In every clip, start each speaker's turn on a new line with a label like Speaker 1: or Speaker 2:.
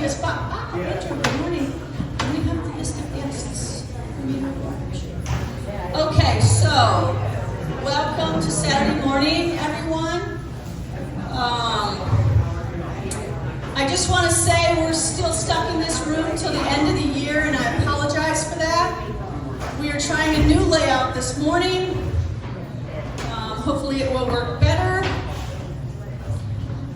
Speaker 1: a spot. Andrew, good morning. We have the list of guests. Okay, so welcome to Saturday morning, everyone. I just want to say we're still stuck in this room till the end of the year, and I apologize for that. We are trying a new layout this morning. Hopefully it will work better.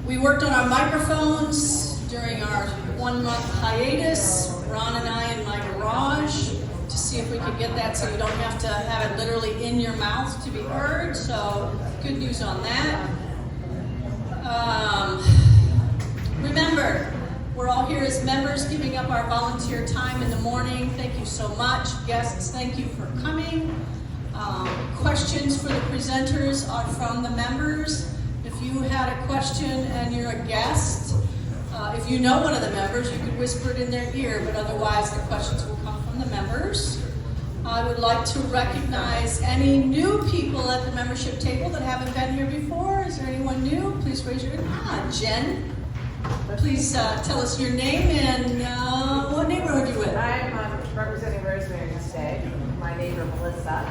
Speaker 1: We worked on our microphones during our 1-month hiatus, Ron and I in my garage, to see if we could get that so you don't have to have it literally in your mouth to be heard. So good news on that. Remember, we're all here as members giving up our volunteer time in the morning. Thank you so much. Guests, thank you for coming. Questions for the presenters are from the members. If you had a question and you're a guest, if you know one of the members, you could whisper it in their ear, but otherwise the questions will come from the members. I would like to recognize any new people at the membership table that haven't been here before. Is there anyone new? Please raise your hand. Jen. Please tell us your name and what neighborhood you're with.
Speaker 2: I'm representing Rosemary today. My neighbor Melissa.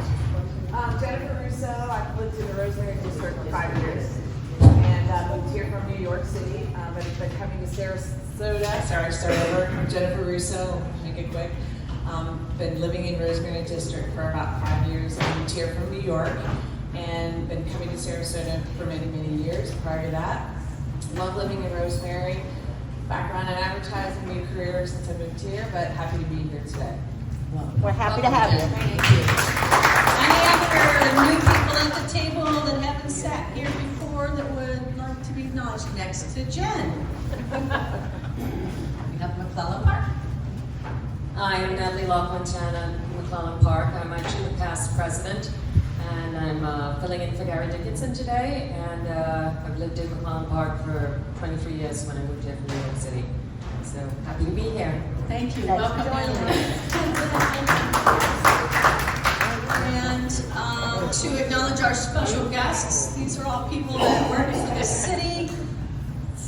Speaker 2: Jennifer Russo. I've lived in the Rosemary district for 5 years and moved here from New York City. But I've been coming to Sarasota. Sorry, start over. I'm Jennifer Russo. Make it quick. Been living in Rosemary district for about 5 years. I moved here from New York and been coming to Sarasota for many, many years prior to that. Love living in Rosemary. Background in advertising, new career since I moved here, but happy to be here today.
Speaker 3: We're happy to have you.
Speaker 1: Thank you. Any other new people at the table that haven't sat here before that would like to be acknowledged? Next to Jen. We have McClellan Park.
Speaker 4: Hi, I'm Natalie Laughlin-Chan at McClellan Park. I'm actually the past president, and I'm filling in for Gary Dickinson today. And I've lived in McClellan Park for 23 years when I moved here from New York City. So happy to be here.
Speaker 1: Thank you.
Speaker 3: Thanks for
Speaker 1: Welcome,
Speaker 3: joining
Speaker 1: And to acknowledge our special guests, these are all people that work for the city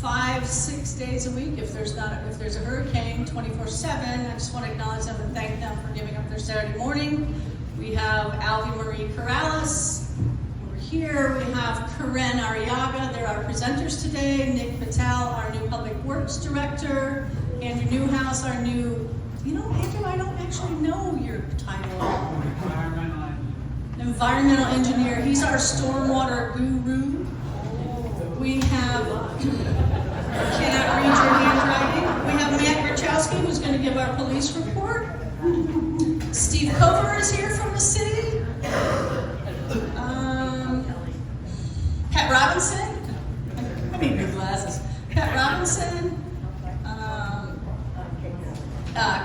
Speaker 1: 5-6 days a week. If there's a hurricane, 24/7. I just want to acknowledge them and thank them for giving up their Saturday morning. We have Alvy Marie Corrales over here. We have Karen Arriaga. They're our presenters today. Nick Patel, our new Public Works Director. Andrew Newhouse, our new, Andrew, I don't actually know your title. Environmental engineer. He's our stormwater guru. We have, cannot read your handwriting. We have Matt Grachowski, who's going to give our police report. Steve Cover is here from the city. Pat Robinson. I need new glasses. Pat Robinson.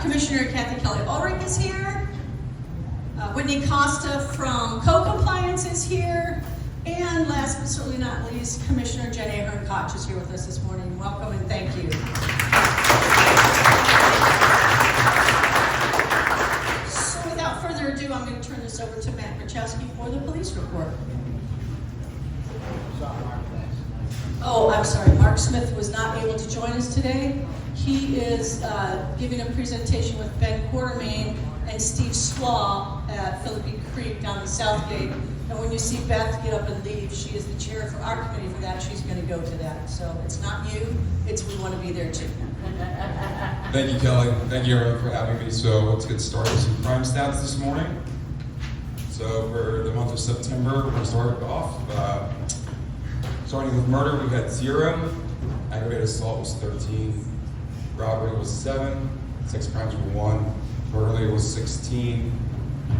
Speaker 1: Commissioner Kathy Kelly Ulrich is here. Whitney Costa from Co-Compliance is here. And last but certainly not least, Commissioner Jen Ahern Koch is here with us this morning. Welcome and thank you. So without further ado, I'm going to turn this over to Matt Grachowski for the police report. Oh, I'm sorry. Mark Smith was not able to join us today. He is giving a presentation with Ben Quartermain and Steve Slaw at Philippi Creek down in Southgate. And when you see Beth get up and leave, she is the chair for our committee for that. She's going to go to that. So it's not you, it's we want to be there too.
Speaker 5: Thank you, Kelly. Thank you, everyone, for having me. So let's get started with some crime stats this morning. So for the month of September, we're going to start off. Starting with murder, we had 0. Aggravated assault was 13. Robbery was 7. Sex crimes were 1. Burglary was 16.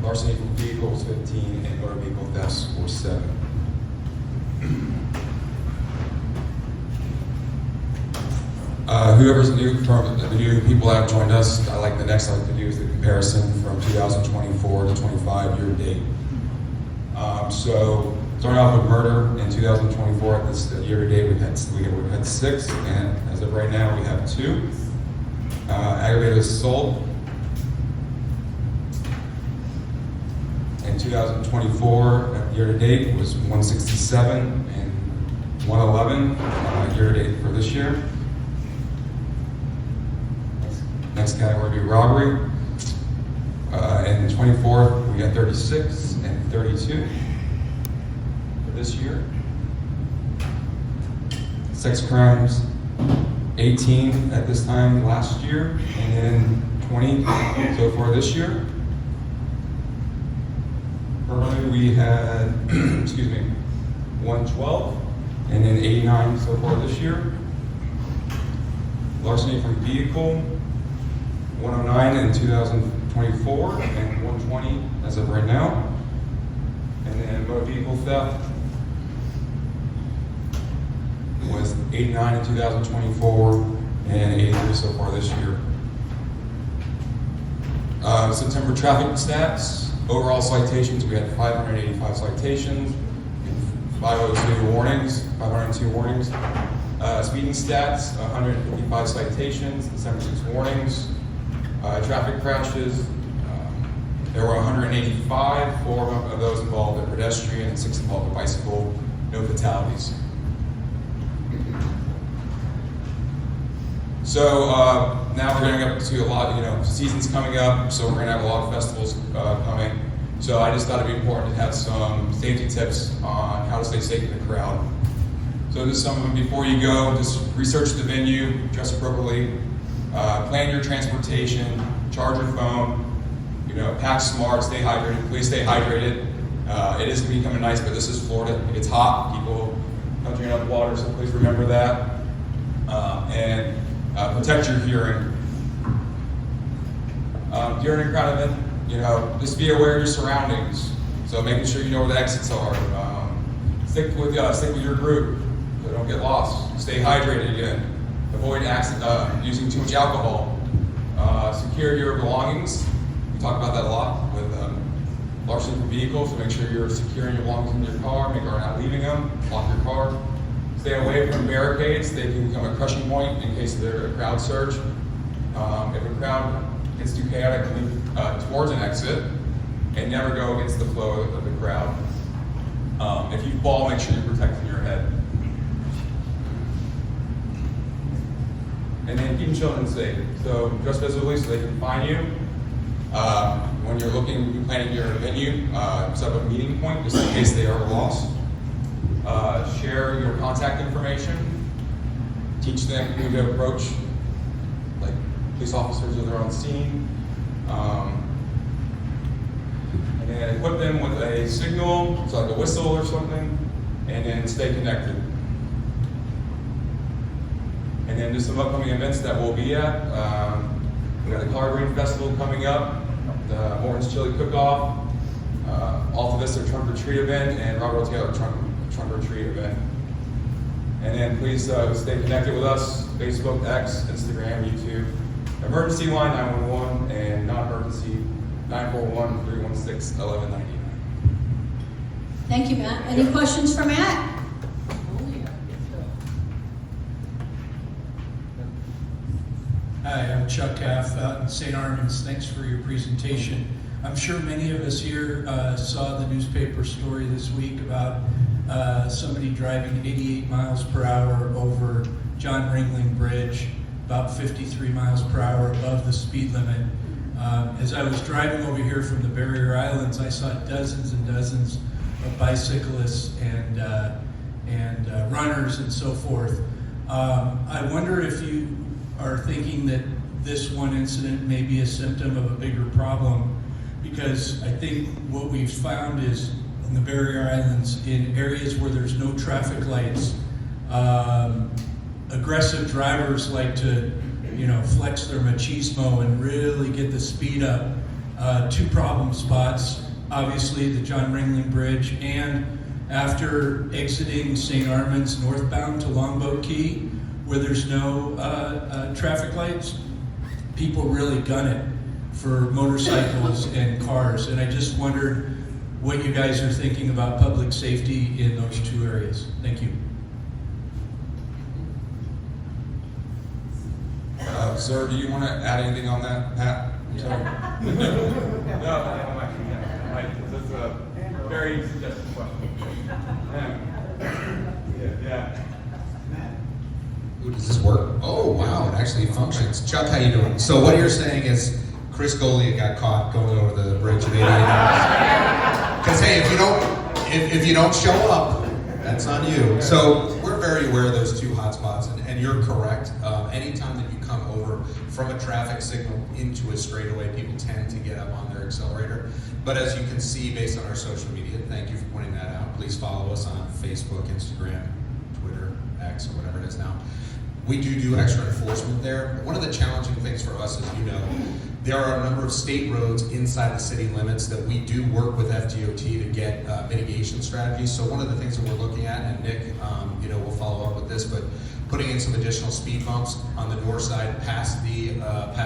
Speaker 5: Larceny from vehicle was 15. And motor vehicle thefts were 7. Whoever's new from the new people that have joined us, the next I like to do is the comparison from 2024 to 25 year to date. So starting off with murder in 2024, at this year to date, we've had 6, and as of right now, we have 2. Aggravated assault in 2024 year to date was 167 and 111 year to date for this year. Next category would be robbery. And 24, we got 36 and 32 for this year. Sex crimes, 18 at this time last year, and then 20 so far this year. Currently, we had, 112, and then 89 so far this year. Larceny from vehicle, 109 in 2024, and 120 as of right now. And then motor vehicle theft was 89 in 2024, and 83 so far this year. September traffic stats. Overall citations, we had 585 citations, 502 warnings, 502 warnings. Speeding stats, 155 citations, 76 warnings. Traffic crashes, there were 185, 4 of those involved a pedestrian and 6 involved a bicycle, no fatalities. So now we're going up to a lot, season's coming up, so we're going to have a lot of festivals coming. So I just thought it'd be important to have some safety tips on how to stay safe in the crowd. So just some of them before you go, just research the venue, dress appropriately, plan your transportation, charge your phone, pack smart, stay hydrated, please stay hydrated. It is becoming nice, but this is Florida, it gets hot, people don't drink enough water, so please remember that. And protect your hearing. During a crowd event, just be aware of your surroundings. So making sure you know where the exits are. Stick with your group, so don't get lost. Stay hydrated again. Avoid using too much alcohol. Secure your belongings. We talk about that a lot with larceny from vehicles. So make sure you're securing your belongings in your car. Make sure you're not leaving them. Lock your car. Stay away from barricades. They can become a crushing point in case there's a crowd surge. If a crowd gets too chaotic, move towards an exit and never go against the flow of the crowd. If you fall, make sure you're protecting your head. And then keep children safe. So dress visibly so they can find you. When you're planning your venue, set up a meeting point just in case they are lost. Share your contact information. Teach them who to approach, like police officers if they're on scene. And then equip them with a signal, so like a whistle or something, and then stay connected. And then just some upcoming events that we'll be at. We got the Collard Green Festival coming up, the Morton's Chili Cook-Off, Alta Vista Trunk or Treat event, and Robert Taylor Trunk or Treat event. And then please stay connected with us, Facebook, X, Instagram, YouTube. Emergency line 911 and non-emergency 941-316-1199.
Speaker 1: Thank you, Matt. Any questions for Matt?
Speaker 6: Hi, I'm Chuck Caff out in St. Armands. Thanks for your presentation. I'm sure many of us here saw the newspaper story this week about somebody driving 88 miles per hour over John Ringling Bridge, about 53 miles per hour above the speed limit. As I was driving over here from the Barrier Islands, I saw dozens and dozens of bicyclists and runners and so forth. I wonder if you are thinking that this one incident may be a symptom of a bigger problem, because I think what we've found is in the Barrier Islands, in areas where there's no traffic lights, aggressive drivers like to, flex their machismo and really get the speed up. 2 problem spots, obviously the John Ringling Bridge, and after exiting St. Armands northbound to Longboat Key, where there's no traffic lights, people really gun it for motorcycles and cars. And I just wondered what you guys are thinking about public safety in those 2 areas. Thank you.
Speaker 5: Sir, do you want to add anything on that, Pat? No, that's a very suggestive question. Yeah.
Speaker 7: Ooh, does this work? Oh, wow, it actually functions. Chuck, how you doing? So what you're saying is Chris Goliath got caught going over the bridge at 88 hours. Because hey, if you don't show up, that's on you. So we're very aware of those two hotspots, and you're correct. Anytime that you come over from a traffic signal into a straightaway, people tend to get up on their accelerator. But as you can see based on our social media, thank you for pointing that out. Please follow us on Facebook, Instagram, Twitter, X, or whatever it is now. We do extra enforcement there. One of the challenging things for us, as you know, there are a number of state roads inside the city limits that we do work with FDOT to get mitigation strategies. So one of the things that we're looking at, and Nick, will follow up with this, but putting in some additional speed bumps on the north side past the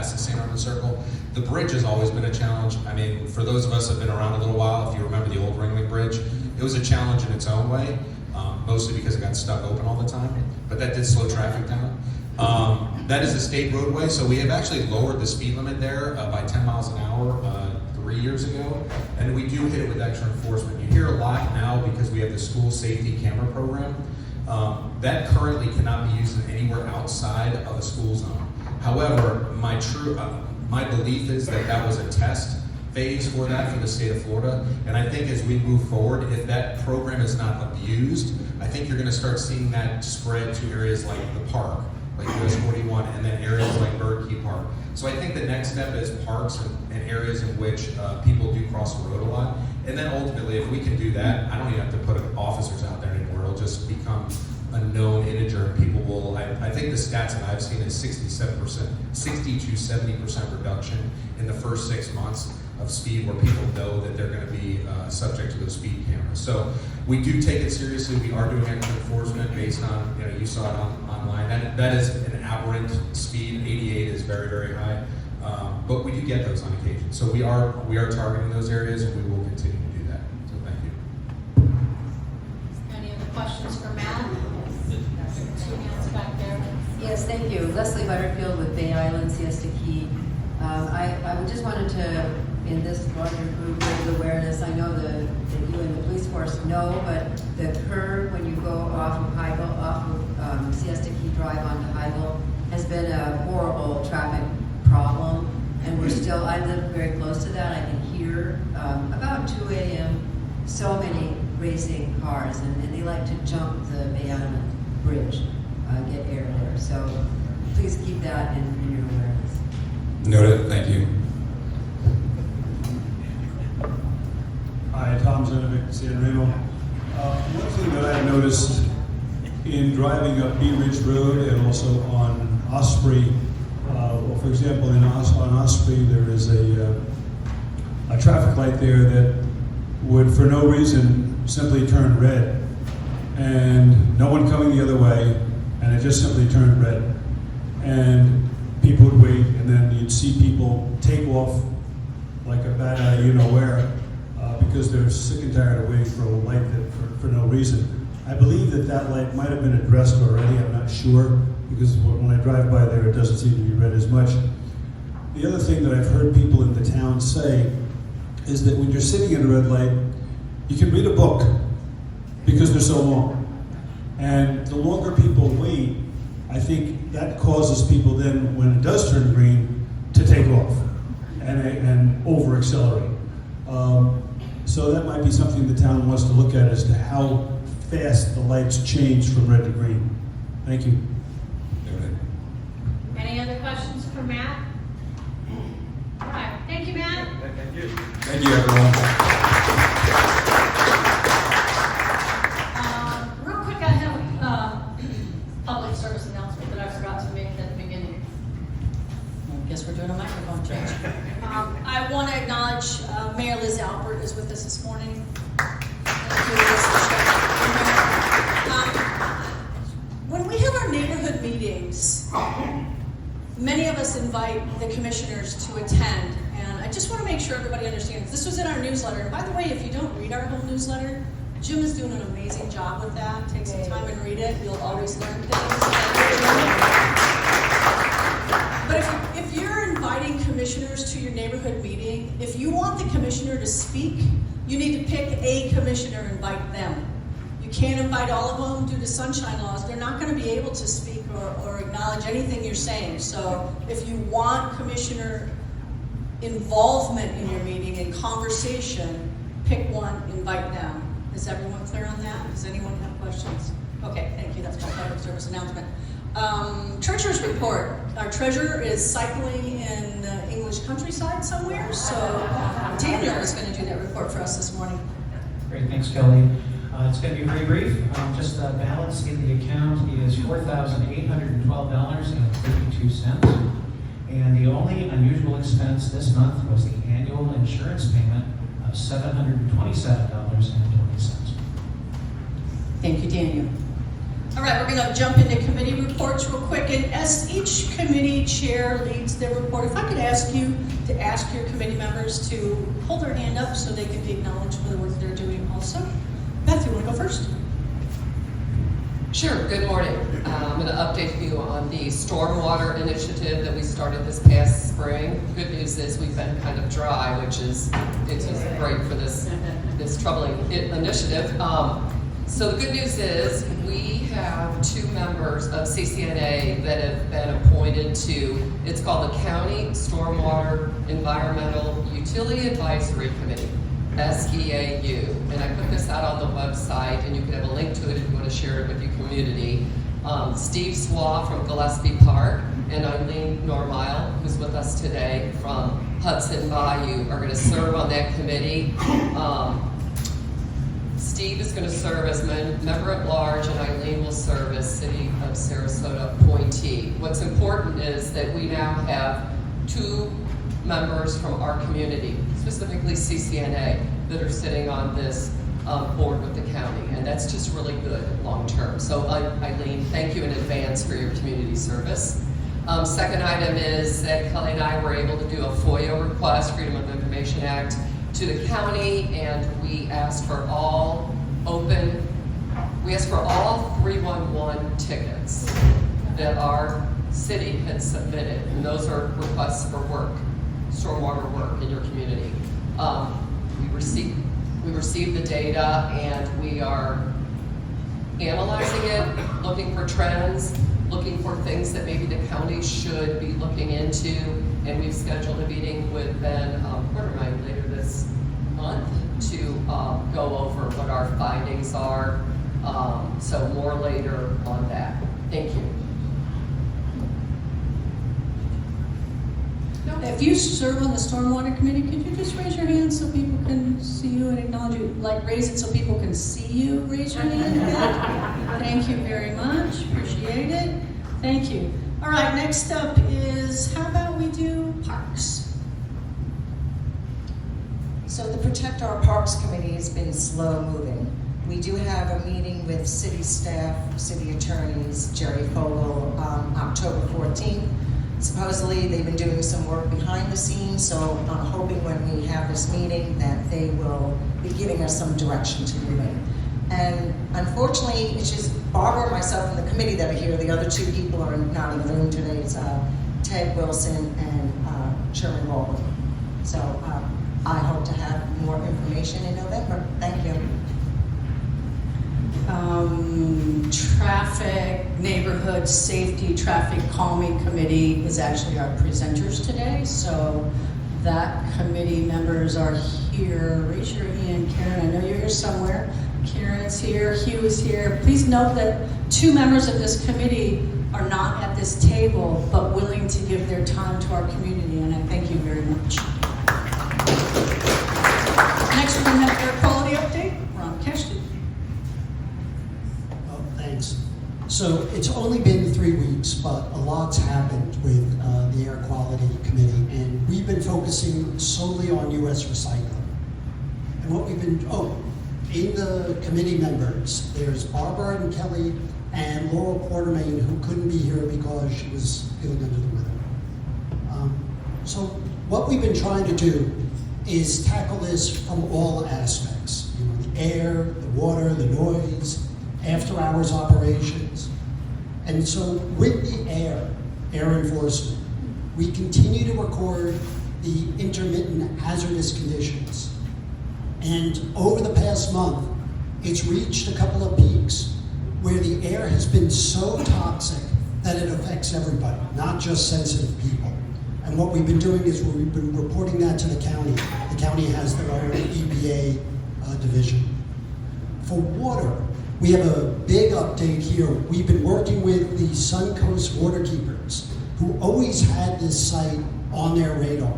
Speaker 7: St. Armand Circle. The bridge has always been a challenge. I mean, for those of us that have been around a little while, if you remember the old Ringling Bridge, it was a challenge in its own way, mostly because it got stuck open all the time, but that did slow traffic down. That is a state roadway, so we have actually lowered the speed limit there by 10 miles an hour 3 years ago, and we do hit it with extra enforcement. You hear a lot now because we have the school safety camera program. That currently cannot be used anywhere outside of a school zone. However, my belief is that was a test phase for that for the state of Florida, and I think as we move forward, if that program is not abused, I think you're going to start seeing that spread to areas like the park, like US 41, and then areas like Bird Key Park. So I think the next step is parks and areas in which people do cross the road a lot. And then ultimately, if we can do that, I don't even have to put officers out there anymore. It'll just become a known integer, and people will, I think the stats that I've seen is 60 to 70% reduction in the first 6 months of speed, where people know that they're going to be subject to those speed cameras. So we do take it seriously. We are doing extra enforcement based on, you saw it online. That is an aberrant speed. 88 is very, very high. But we do get those on occasion. So we are targeting those areas, and we will continue to do that. So thank you.
Speaker 1: Any other questions for Matt? Two hands back there.
Speaker 8: Yes, thank you. Leslie Butterfield with Bay Island Siesta Key. I just wanted to, in this larger group, raise awareness. I know that you and the police force know, but the curve when you go off of Siesta Key Drive onto Heigl has been a horrible traffic problem, and I live very close to that. I can hear about 2 a.m. so many racing cars, and they like to jump the Bay Island Bridge, get air there. So please keep that in your awareness.
Speaker 5: Noted, thank you.
Speaker 9: Hi, Tom Zenovic, San Remo. One thing that I noticed in driving up Bee Ridge Road and also on Osprey, for example, on Osprey there is a traffic light there that would, for no reason, simply turn red, and no one coming the other way, and it just simply turned red, and people would wait, and then you'd see people take off like a bat out of you-know-where, because they're sick and tired of waiting for a light for no reason. I believe that light might have been addressed already, I'm not sure, because when I drive by there, it doesn't seem to be red as much. The other thing that I've heard people in the town say is that when you're sitting at a red light, you can read a book because they're so long. And the longer people wait, I think that causes people then, when it does turn green, to take off and over-accelerate. So that might be something the town wants to look at as to how fast the lights change from red to green. Thank you.
Speaker 1: Any other questions for Matt? All right, thank you, Matt.
Speaker 5: Thank you. Thank you, everyone.
Speaker 1: Real quick, I have a public service announcement that I forgot to make at the beginning. I guess we're doing a microphone change. I want to acknowledge Mayor Liz Albert is with us this morning. Thank you, Liz. When we have our neighborhood meetings, many of us invite the commissioners to attend, and I just want to make sure everybody understands. This was in our newsletter, and by the way, if you don't read our whole newsletter, Jim is doing an amazing job with that. Take some time and read it. You'll always learn things. But if you're inviting commissioners to your neighborhood meeting, if you want the commissioner to speak, you need to pick a commissioner and invite them. You You can't invite all of them due to sunshine laws. They're not going to be able to speak or acknowledge anything you're saying. So if you want commissioner involvement in your meeting and conversation, pick one, invite them. Is everyone clear on that? Does anyone have questions? Okay, thank you. That's my public service announcement. Treasurer's report. Our treasurer is cycling in the English countryside somewhere, so Daniel is going to do that report for us this morning.
Speaker 10: Great, thanks, Kelly. It's going to be very brief. Just the balance in the account is $4,812.52. And the only unusual expense this month was the annual insurance payment of $727.20.
Speaker 1: Thank you, Daniel. All right, we're going to jump into committee reports real quick. And as each committee chair leads their report, if I could ask you to ask your committee members to hold their hand up so they can be acknowledged for the work they're doing also. Beth, you want to go first?
Speaker 11: Sure, good morning. I'm going to update you on the Stormwater initiative that we started this past spring. Good news is we've been kind of dry, which is great for this troubling initiative. So the good news is we have 2 members of CCNA that have been appointed to, it's called the County Stormwater Environmental Utility Advisory Committee, SEAU. And I put this out on the website, and you can have a link to it if you want to share it with your community. Steve Swaw from Gillespie Park and Eileen Normile, who's with us today from Hudson Bayou, are going to serve on that committee. Steve is going to serve as member at large, and Eileen will serve as City of Sarasota appointee. What's important is that we now have 2 members from our community, specifically CCNA, that are sitting on this board with the county, and that's just really good long term. So Eileen, thank you in advance for your community service. Second item is that Kelly and I were able to do a FOIA request, Freedom of Information Act, to the county, and we asked for all 311 tickets that our city had submitted, and those are requests for work, stormwater work in your community. We received the data, and we are analyzing it, looking for trends, looking for things that maybe the county should be looking into, and we've scheduled a meeting with Ben Quartermine later this month to go over what our findings are. So more later on that. Thank you.
Speaker 1: If you serve on the Stormwater Committee, could you just raise your hand so people can see you and acknowledge you? Like, raise it so people can see you, raise your hand. Thank you very much, appreciate it. Thank you. All right, next up is, how about we do parks?
Speaker 3: So the Protect Our Parks Committee has been slow moving. We do have a meeting with city staff, city attorneys, Jerry Fogel, October 14th. Supposedly, they've been doing some work behind the scenes, so I'm hoping when we have this meeting that they will be giving us some direction to move in. And unfortunately, it's just Barbara and myself and the committee that are here. The other 2 people are not in the room today. It's Ted Wilson and Sherman Baldwin. So I hope to have more information in November. Thank you.
Speaker 1: Traffic, Neighborhood Safety, Traffic Calming Committee is actually our presenters today. So that committee members are here. Raise your hand, Karen. I know you're here somewhere. Karen's here, Hugh is here. Please note that 2 members of this committee are not at this table, but willing to give their time to our community, and I thank you very much. Next, we're going to have air quality update. Ron Keshty.
Speaker 12: Thanks. So it's only been 3 weeks, but a lot's happened with the Air Quality Committee, and we've been focusing solely on U.S. recycling. And what we've been, in the committee members, there's Barbara and Kelly and Laurel Quartermain, who couldn't be here because she was feeling under the weather. So what we've been trying to do is tackle this from all aspects. You know, the air, the water, the noise, after-hours operations. And so with the air enforcement, we continue to record the intermittent hazardous conditions. And over the past month, it's reached a couple of peaks where the air has been so toxic that it affects everybody, not just sensitive people. And what we've been doing is we've been reporting that to the county. The county has their own EPA division. For water, we have a big update here. We've been working with the Suncoast Waterkeepers, who always had this site on their radar.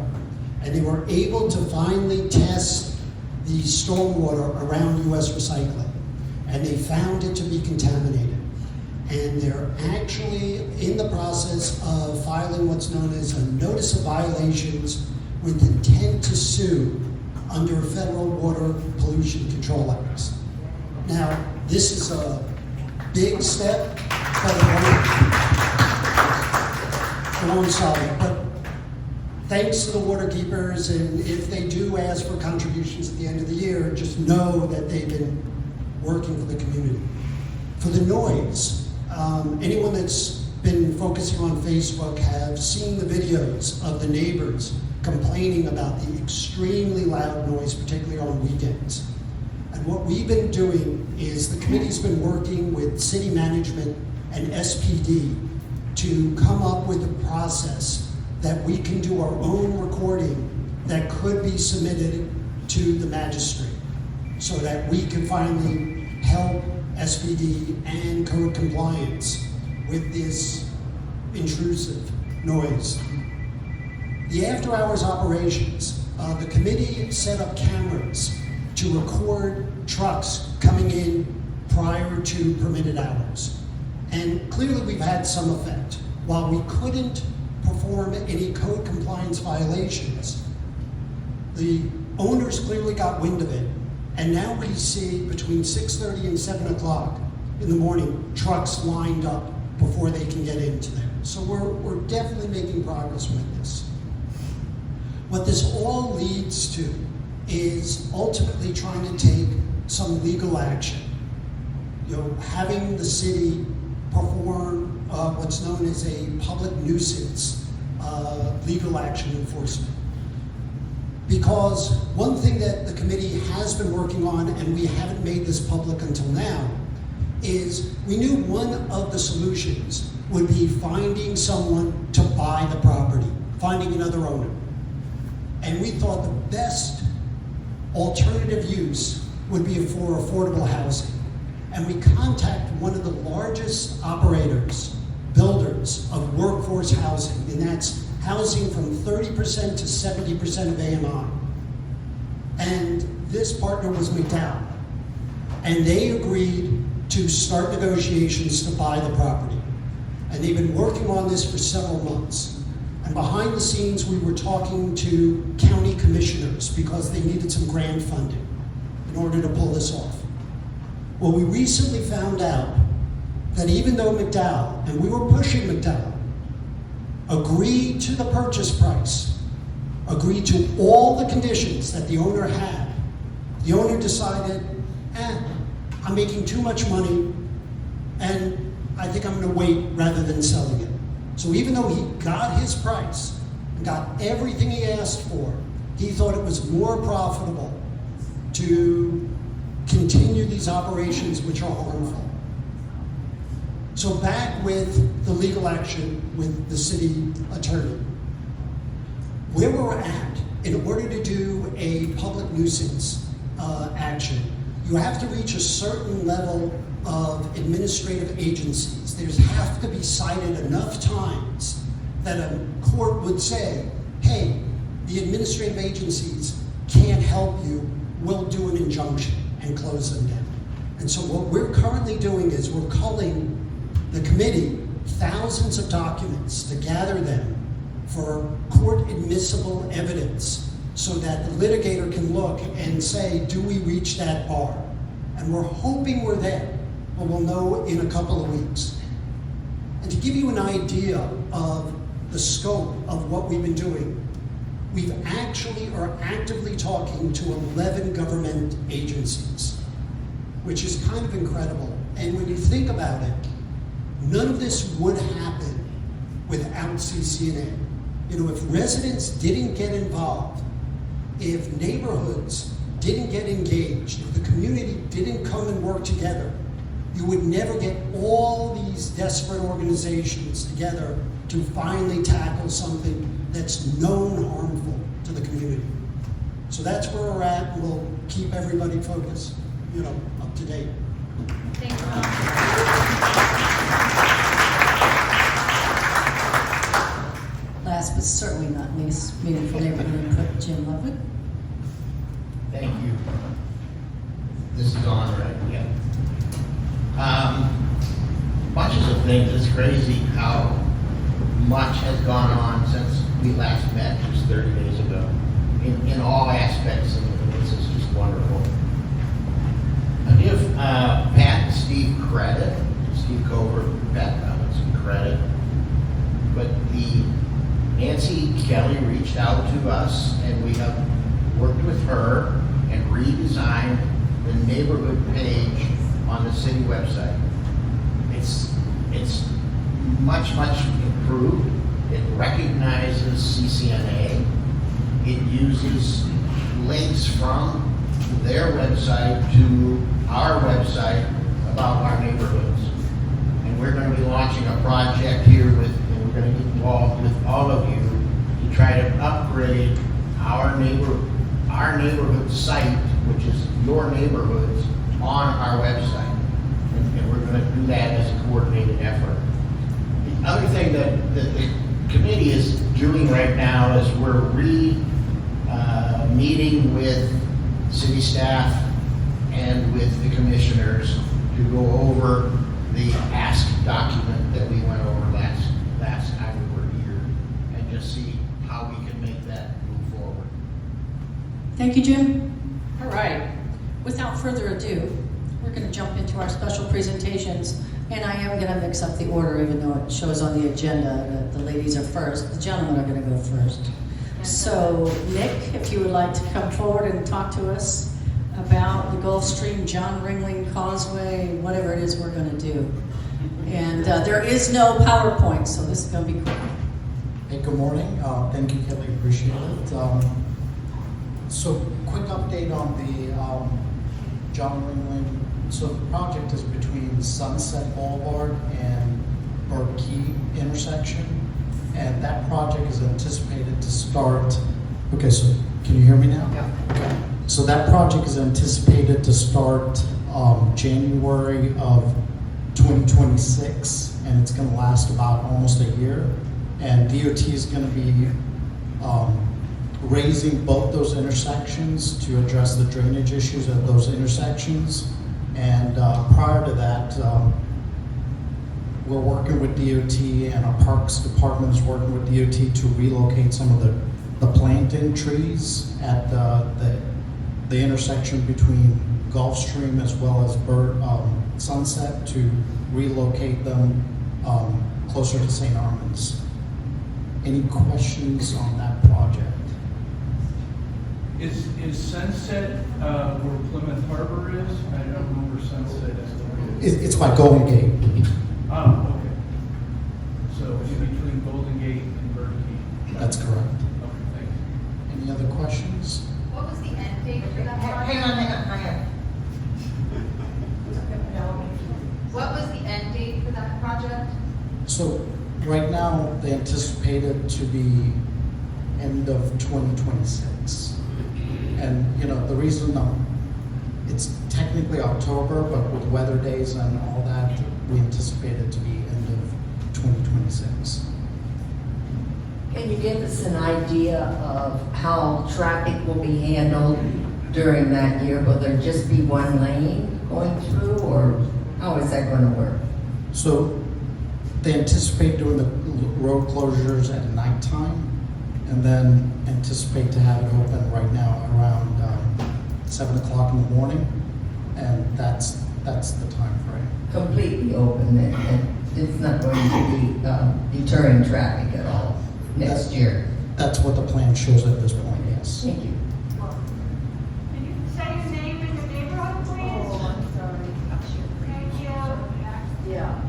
Speaker 12: And they were able to finally test the stormwater around US Recycling. And they found it to be contaminated. And they're actually in the process of filing what's known as a notice of violations with intent to sue under Federal Water Pollution Control Acts. Now, this is a big step, but it won't solve it. But thanks to the waterkeepers, and if they do ask for contributions at the end of the year, just know that they've been working for the community. For the noise, anyone that's been focusing on Facebook have seen the videos of the neighbors complaining about the extremely loud noise, particularly on weekends. And what we've been doing is the committee's been working with city management and SPD to come up with a process that we can do our own recording that could be submitted to the magistrate so that we can finally help SPD and code compliance with this intrusive noise. The after-hours operations, the committee set up cameras to record trucks coming in prior to permitted hours. And clearly we've had some effect. While we couldn't perform any code compliance violations, the owners clearly got wind of it. And now we see between 6:30 and 7 o'clock in the morning, trucks lined up before they can get into there. So we're definitely making progress with this. What this all leads to is ultimately trying to take some legal action. You know, having the city perform what's known as a public nuisance legal action enforcement. Because one thing that the committee has been working on, and we haven't made this public until now, is we knew one of the solutions would be finding someone to buy the property, finding another owner. And we thought the best alternative use would be for affordable housing. And we contacted one of the largest operators, builders of workforce housing, and that's housing from 30% to 70% of AMI. And this partner was McDowell. And they agreed to start negotiations to buy the property. And they've been working on this for several months. And behind the scenes, we were talking to county commissioners because they needed some grant funding in order to pull this off. Well, we recently found out that even though McDowell, and we were pushing McDowell, agreed to the purchase price, agreed to all the conditions that the owner had, the owner decided, I'm making too much money, and I think I'm gonna wait rather than selling it. So even though he got his price and got everything he asked for, he thought it was more profitable to continue these operations which are harmful. So back with the legal action with the city attorney. Where we're at, in order to do a public nuisance action, you have to reach a certain level of administrative agencies. There's have to be cited enough times that a court would say, hey, the administrative agencies can't help you, we'll do an injunction and close them down. And so what we're currently doing is we're calling the committee thousands of documents to gather them for court admissible evidence so that the litigator can look and say, do we reach that bar? And we're hoping we're there, but we'll know in a couple of weeks. And to give you an idea of the scope of what we've been doing, we've actually are actively talking to 11 government agencies, which is kind of incredible. And when you think about it, none of this would happen without CCNA. You know, if residents didn't get involved, if neighborhoods didn't get engaged, if the community didn't come and work together, you would never get all these desperate organizations together to finally tackle something that's known harmful to the community. So that's where we're at, and we'll keep everybody focused, up to date.
Speaker 1: Thank you.
Speaker 13: Last but certainly not least, meaningful neighborhood input, Jim Ludwig.
Speaker 14: Thank you. This is on, right? Yeah. Bunches of things. It's crazy how much has gone on since we last met just 30 days ago in all aspects, and this is just wonderful. I give Pat and Steve credit, Steve Covert, Pat Robinson credit, but Nancy Kelly reached out to us, and we have worked with her and redesigned the neighborhood page on the city website. It's much improved. It recognizes CCNA. It uses links from their website to our website about our neighborhoods. And we're going to be launching a project here and we're going to get involved with all of you to try to upgrade our neighborhood site, which is your neighborhoods, on our website. And we're going to do that as a coordinated effort. The other thing that the committee is doing right now is we're meeting with city staff and with the commissioners to go over the ask document that we went over last time we were here, and just see how we can make that move forward.
Speaker 13: Thank you, Jim.
Speaker 1: All right. Without further ado, we're going to jump into our special presentations. And I am going to mix up the order, even though it shows on the agenda that the ladies are first. The gentlemen are going to go first. So, Nick, if you would like to come forward and talk to us about the Gulfstream John Ringling Causeway, whatever it is we're going to do. And there is no PowerPoint, so this is going to be quick.
Speaker 15: Hey, good morning. Thank you, Kelly. Appreciate it. So, quick update on the John Ringling. So the project is between Sunset Boulevard and Burke Key intersection, and that project is anticipated to start. Okay, so can you hear me now?
Speaker 2: Yeah.
Speaker 15: Okay. So that project is anticipated to start January of 2026, and it's going to last about almost a year. And DOT is going to be raising both those intersections to address the drainage issues at those intersections. And prior to that, we're working with DOT, and our Parks Department is working with DOT to relocate some of the planting trees at the intersection between Gulfstream as well as Sunset, to relocate them closer to St. Armand's. Any questions on that project?
Speaker 6: Is Sunset where Plymouth Harbor is? I don't know where Sunset is.
Speaker 15: It's by Golden Gate.
Speaker 6: Oh, okay. So in between Golden Gate and Burke Key.
Speaker 15: That's correct.
Speaker 6: Okay, thanks.
Speaker 15: Any other questions?
Speaker 2: What was the end date for that project?
Speaker 3: Hang on.
Speaker 2: What was the end date for that project?
Speaker 15: So right now, they anticipate it to be end of 2026. And, the reason it's technically October, but with weather days and all that, we anticipate it to be end of 2026.
Speaker 16: Can you give us an idea of how traffic will be handled during that year? Will there just be one lane going through, or how is that going to work?
Speaker 15: So they anticipate doing the road closures at nighttime, and then anticipate to have it open right now around 7 o'clock in the morning, and that's the time frame.
Speaker 16: Completely open, and it's not going to be deterring traffic at all next year?
Speaker 15: That's what the plan shows at this point, yes.
Speaker 16: Thank you.
Speaker 17: Can you say your name and your neighborhood, please?
Speaker 16: Oh, I'm sorry.
Speaker 17: Thank you.
Speaker 16: Yeah.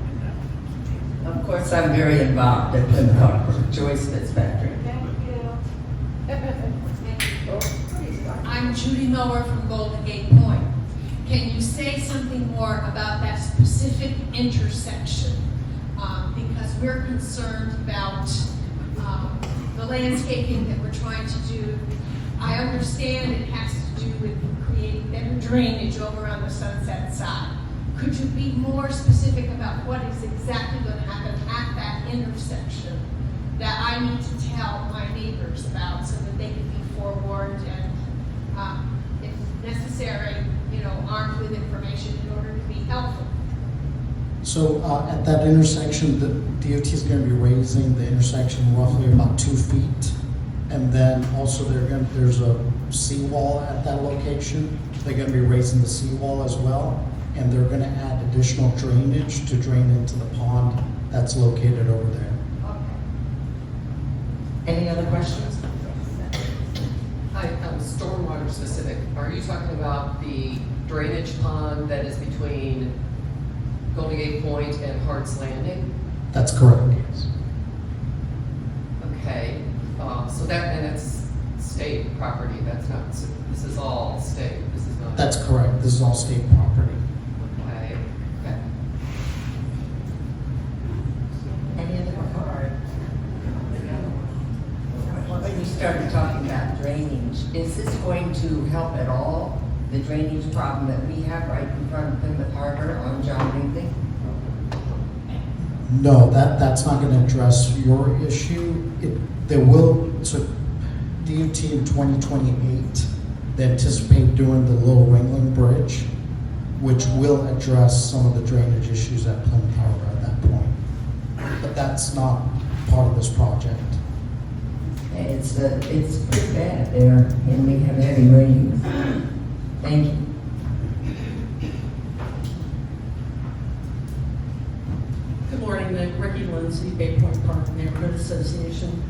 Speaker 16: Of course, I'm very involved at Plymouth Harbor, Joyce Fitzpatrick.
Speaker 17: Thank you.
Speaker 2: I'm
Speaker 18: I'm Judy Miller from Golden Gate Point. Can you say something more about that specific intersection? Because we're concerned about the landscaping that we're trying to do. I understand it has to do with creating better drainage over on the Sunset side. Could you be more specific about what is exactly going to happen at that intersection that I need to tell my neighbors about so that they can be forewarned and, if necessary, armed with information in order to be helpful?
Speaker 15: So at that intersection, the DOT is going to be raising the intersection roughly about 2 feet. And then also there's a seawall at that location. They're going to be raising the seawall as well. And they're going to add additional drainage to drain into the pond that's located over there.
Speaker 3: Any other questions?
Speaker 11: Hi, stormwater specific. Are you talking about the drainage pond that is between Golden Gate Point and Hart's Landing?
Speaker 15: That's correct, yes.
Speaker 11: Okay, so that's state property. That's not. This is all state. This is not.
Speaker 15: That's correct. This is all state property.
Speaker 11: Okay. Okay.
Speaker 3: Any other questions?
Speaker 16: When you started talking about drainage, is this going to help at all the drainage problem that we have right in front of Plymouth Harbor on John Ringling?
Speaker 15: No, that's not going to address your issue. So DOT in 2028, they anticipate doing the Little Ringling Bridge, which will address some of the drainage issues at Plymouth Harbor at that point. But that's not part of this project.
Speaker 16: It's pretty bad there, and we have heavy rains. Thank you.
Speaker 19: Good morning, Ricky Lindsay, Bay Point Park Neighborhood Association.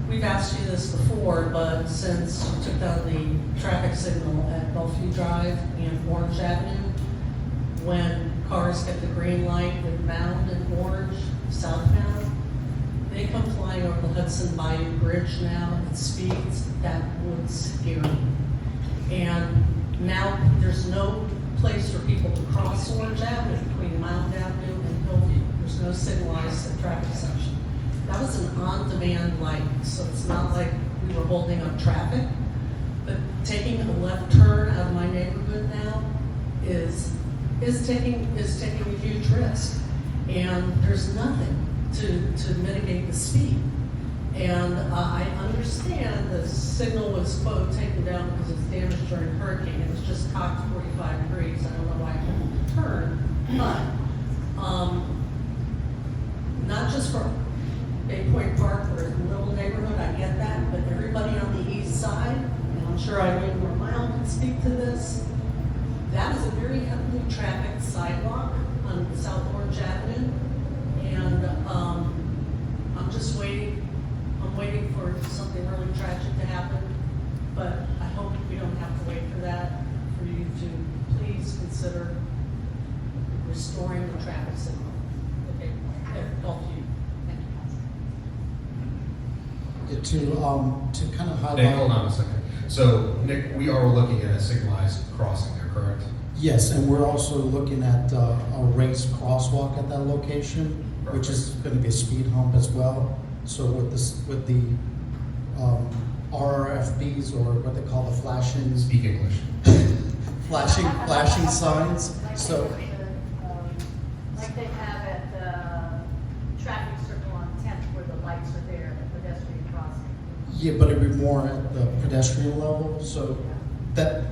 Speaker 19: We've asked you this before, but since you took down the traffic signal at Gulfstream Drive and Orange Avenue, when cars get the green light inbound in Orange, southbound, they come flying over the Hudson Bayou Bridge now at speeds that would scare me. And now there's no place for people to cross Orange Avenue between Mountain Avenue and Hillview. There's no signalized traffic section. That was an on-demand light, so it's not like we were holding up traffic. But taking a left turn out of my neighborhood now is taking a huge risk. And there's nothing to mitigate the speed. And I understand the signal was, quote, taken down because it was damaged during a hurricane. It was just cocked 45 degrees. I don't know why I couldn't turn. But not just for Bay Point Park, where it's a little neighborhood, I get that, but everybody on the east side, and I'm sure Eileen or Mile can speak to this, that is a very heavily trafficked sidewalk on South Orange Avenue. And I'm just waiting. I'm waiting for something really tragic to happen, but I hope we don't have to wait for that, for you to please consider restoring the traffic signal at Gulfview.
Speaker 15: To kind of highlight.
Speaker 7: Nick, hold on a second. So, Nick, we are looking at a signalized crossing there, correct?
Speaker 15: Yes, and we're also looking at a raised crosswalk at that location, which is going to be a speed hump as well. So with the RRFBs, or what they call the flashing.
Speaker 7: Speak English.
Speaker 15: flashing signs. So.
Speaker 1: Like they have at the traffic circle on 10th where the lights are there, the pedestrian crossing.
Speaker 15: Yeah, but it'd be more at the pedestrian level. So that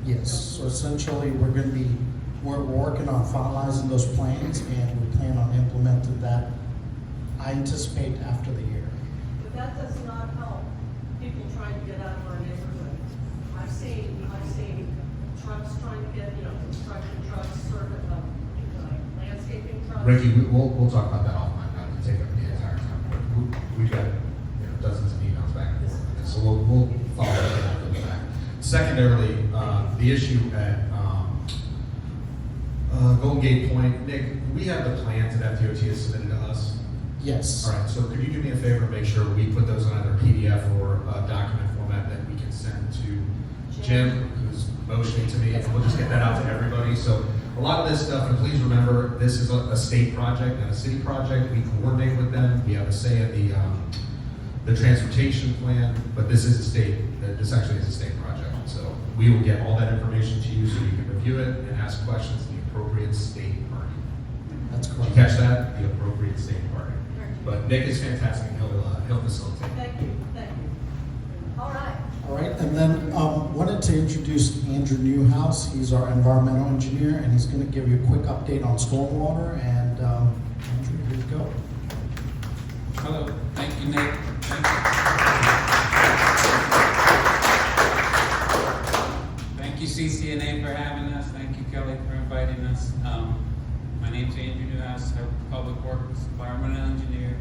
Speaker 15: yes. So essentially, we're working on finalizing those plans, and we plan on implementing that. I anticipate after the year.
Speaker 19: But that does not help people trying to get out of our neighborhood. I've seen trucks trying to get, construction trucks, landscaping trucks.
Speaker 7: Ricky, we'll talk about that offline, not to take up the entire time. We've got dozens of emails back and forth on this, so we'll follow that after the fact. Secondarily, the issue at Golden Gate Point, Nick, we have the plans that FDOT has submitted to us.
Speaker 15: Yes.
Speaker 7: All right, so could you do me a favor and make sure we put those in either PDF or document format format that we can send to Jim, who's motioning to me, and we'll just get that out to everybody. So a lot of this stuff, and please remember, this is a state project and a city project. We coordinate with them. We have a say in the transportation plan, but this is a state, this actually is a state project. So we will get all that information to you so you can review it and ask questions to the appropriate state party.
Speaker 12: That's
Speaker 7: Did
Speaker 12: correct.
Speaker 7: you catch that? The appropriate state party. But Nick is fantastic. He'll facilitate.
Speaker 1: Thank you, thank you. All right.
Speaker 12: All right, and then wanted to introduce Andrew Newhouse. He's our environmental engineer, and he's going to give you a quick update on stormwater. And Andrew, here you go.
Speaker 20: Hello, thank you, Nick. Thank you, CCNA, for having us. Thank you, Kelly, for inviting us. My name's Andrew Newhouse, Public Works environmental engineer.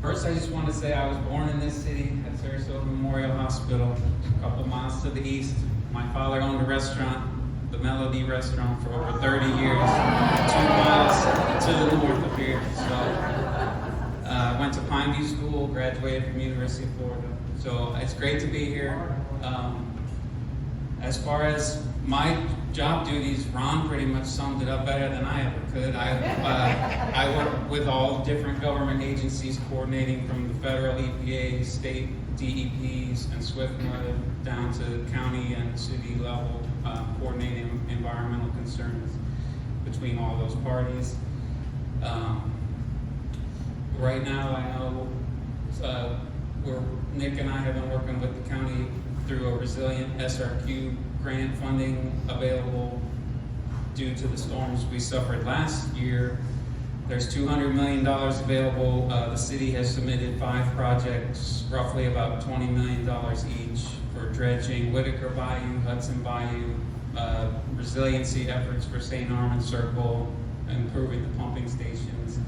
Speaker 20: First, I just want to say I was born in this city at Sarasota Memorial Hospital, a couple miles to the east. My father owned a restaurant, the Melody Restaurant, for over 30 years, 2 miles to the north of here. So, I went to Pineview School, graduated from University of Florida. So it's great to be here. As far as my job duties, Ron pretty much summed it up better than I ever could. I work with all different government agencies, coordinating from the federal EPA, state DEPs, and SWIFMA down to county and city level, coordinating environmental concerns between all those parties. Right now, I know Nick and I have been working with the county through a resilient SRQ grant funding available due to the storms we suffered last year. There's $200 million available. The city has submitted 5 projects, roughly about $20 million each, for dredging Whitaker Bayou, Hudson Bayou, resiliency efforts for St. Armand Circle, improving the pumping stations,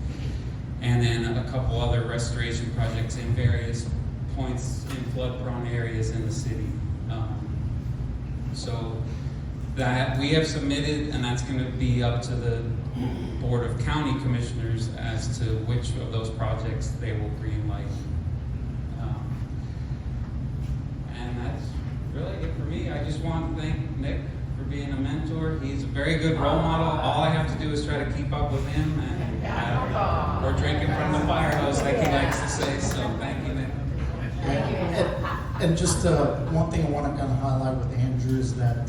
Speaker 20: and then a couple other restoration projects in various points in flood-prone areas in the city. So that we have submitted, and that's going to be up to the Board of County Commissioners as to which of those projects they will green light. And that's really it for me. I just want to thank Nick for being a mentor. He's a very good role model. All I have to do is try to keep up with him, and we're drinking from the fire hose, like he likes to say. So thank you, Nick.
Speaker 12: And just one thing I want to kind of highlight with Andrew is that,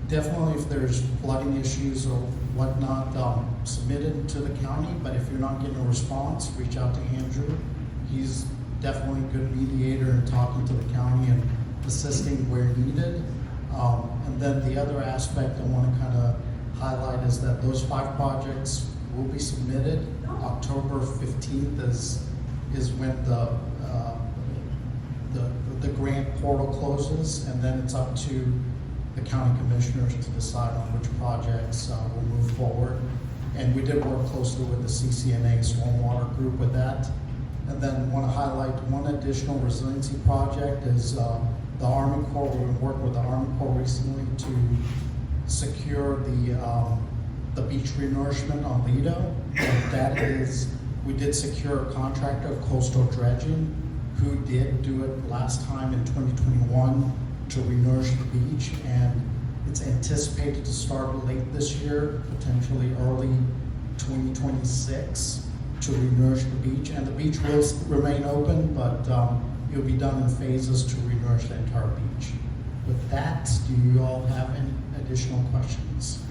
Speaker 12: definitely if there's flooding issues or whatnot, submit it to the county, but if you're not getting a response, reach out to Andrew. He's definitely a good mediator in talking to the county and assisting where needed. And then the other aspect I want to kind of highlight is that those 5 projects will be submitted. October 15th is when the grant portal closes, and then it's up to the county commissioners to decide on which projects will move forward. And we did work closely with the CCNA Stormwater group with that. And then want to highlight one additional resiliency project is the Army Corps. We've been working with the Army Corps recently to secure the beach renourishment on Lido. And that is, we did secure a contractor of Coastal Dredging who did do it last time in 2021 to renourish the beach, and it's anticipated to start late this year, potentially early 2026, to renourish the beach. And the beach will remain open, but it'll be done in phases to renourish the entire beach. With that, do you all have any additional questions?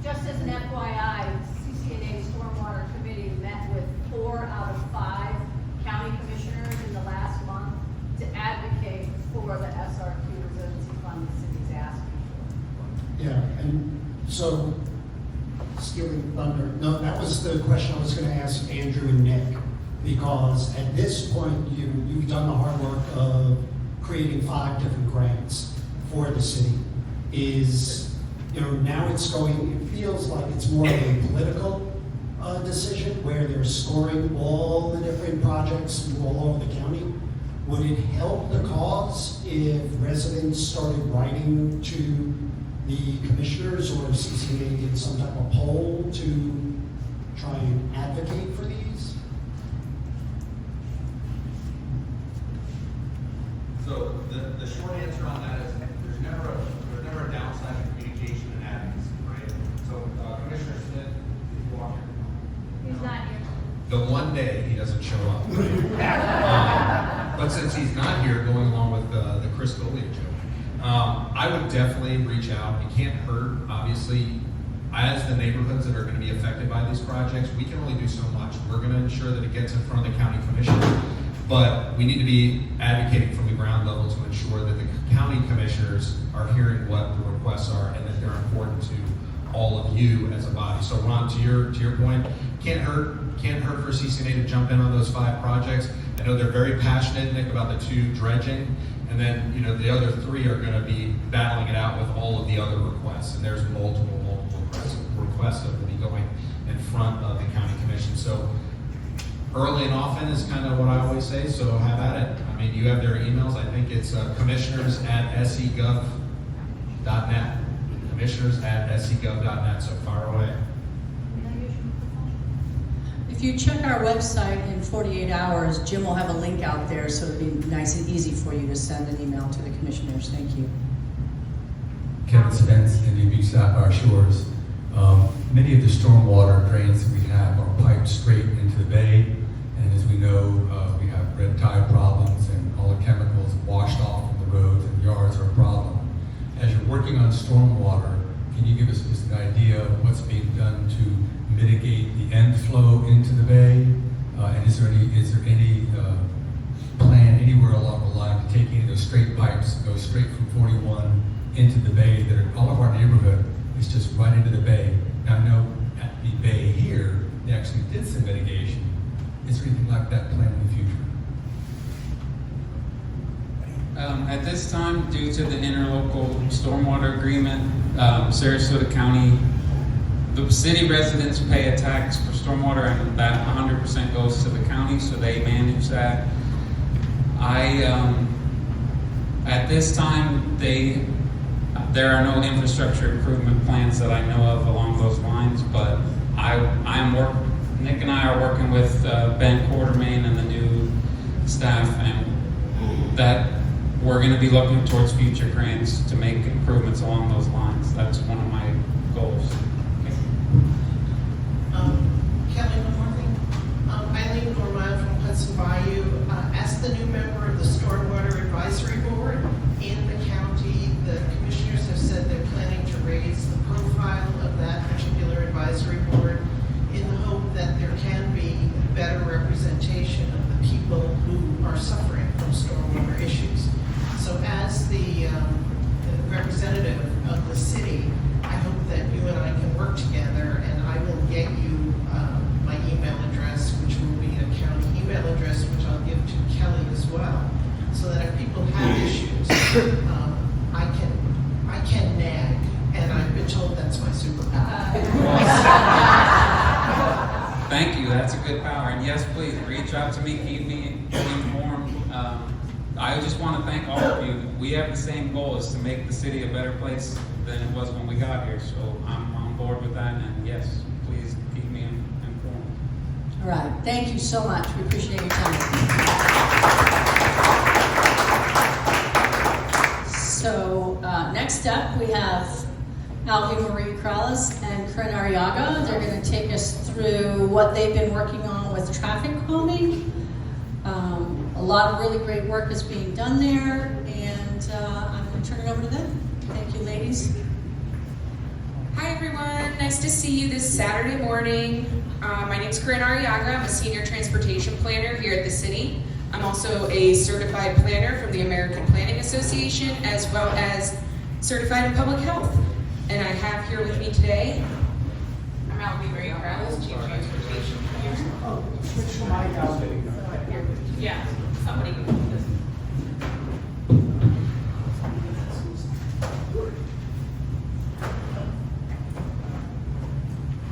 Speaker 1: Just as an FYI, CCNA Stormwater Committee met with 4 out of 5 county commissioners in the last month to advocate for the SRQ resiliency fund the city's asking for.
Speaker 21: Yeah, and so, stealing thunder, no, that was the question I was gonna ask Andrew and Nick, because at this point, you've done the hard work of creating 5 different grants for the city. Now it's going, it feels like it's more of a political decision where they're scoring all the different projects all over the county. Would it help the cause if residents started writing to the commissioners, or if CCNA did some type of poll to
Speaker 12: try and advocate for these?
Speaker 7: So the short answer on that is there's never a downside to communication and advocacy, right? So Commissioner Smith, if you walk here.
Speaker 17: He's not here.
Speaker 7: The one day he doesn't show up, right? But since he's not here, going along with the Chris Golia joke, I would definitely reach out. It can't hurt, obviously. As the neighborhoods that are going to be affected by these projects, we can only do so much. We're going to ensure that it gets in front of the county commission, but we need to be advocating from the ground level to ensure that the county commissioners are hearing what the requests are and that they're important to all of you as a body. So Ron, to your point, can't hurt for CCNA to jump in on those 5 projects. I know they're very passionate, Nick, about the 2 dredging, and then the other 3 are going to be battling it out with all of the other requests. And there's multiple requests that will be going in front of the county commission. So early and often is kind of what I always say. So have at it. I mean, you have their emails. I think it's commissioners@segov.net. Commissioners@segov.net. So fire away.
Speaker 1: If you check our website in 48 hours, Jim will have a link out there, so it'll be nice and easy for you to send an email to the commissioners. Thank you.
Speaker 4: Kevin Spence, Indian Beach Sapphire Shores. Many of the stormwater drains that we have are piped straight into the bay, and as we know, we have red tide problems and all the chemicals washed off from the roads and yards are a problem. As you're working on stormwater, can you give us just an idea of what's being done to mitigate the end flow into the bay? And is there any plan anywhere along the line to take any of those straight pipes, go straight from 41 into the bay that are, all of our neighborhood is just right into the bay? Now I know at the bay here, they actually did some mitigation. Is there anything like that planned in the future?
Speaker 20: At this time, due to the interlocal stormwater agreement, Sarasota County, the city residents pay a tax for stormwater, and that 100% goes to the county, so they manage that. At this time, there are no infrastructure improvement plans that I know of along those lines, but Nick and I are working with Ben Quartermain and the new staff, and that we're going to be looking towards future grants to make improvements along those lines. That's one of my goals.
Speaker 22: Kelly, one more thing. Eileen Gorman from Hudson Bayou. As the new member of the Stormwater Advisory Board in the county, the commissioners have said they're planning to raise the profile of that particular advisory board in the hope that there can be better representation of the people who are suffering from stormwater issues. So as the representative of the city, I hope that you and I can work together, and I will get you my email address, which will be a county email address, which I'll give to Kelly as well, so that if people have issues, I can nag, and I've been told that's my superpower.
Speaker 20: Thank you, that's a good power. And yes, please, reach out to me, keep me informed. I just want to thank all of you. We have the same goal, is to make the city a better place than it was when we got here. So I'm on board with that, and yes, please keep me informed.
Speaker 1: All right, thank you so much. We appreciate your time. So next up, we have Alvy Marie Krallis and Corinne Arriaga. They're going to take us through what they've been working on with traffic calming. A lot of really great work is being done there, and I'm going to turn it over to them. Thank you, ladies.
Speaker 23: Hi everyone, nice to see you this Saturday morning. My name is Corinne Arriaga. I'm a senior transportation planner here at the city. I'm also a certified planner from the American Planning Association, as well as certified in public health. And I have here with me today, I'm Alvy Marie Krallis, Chief Transportation Planner.
Speaker 12: Oh, switch the mic out.
Speaker 23: Yeah, somebody can do this.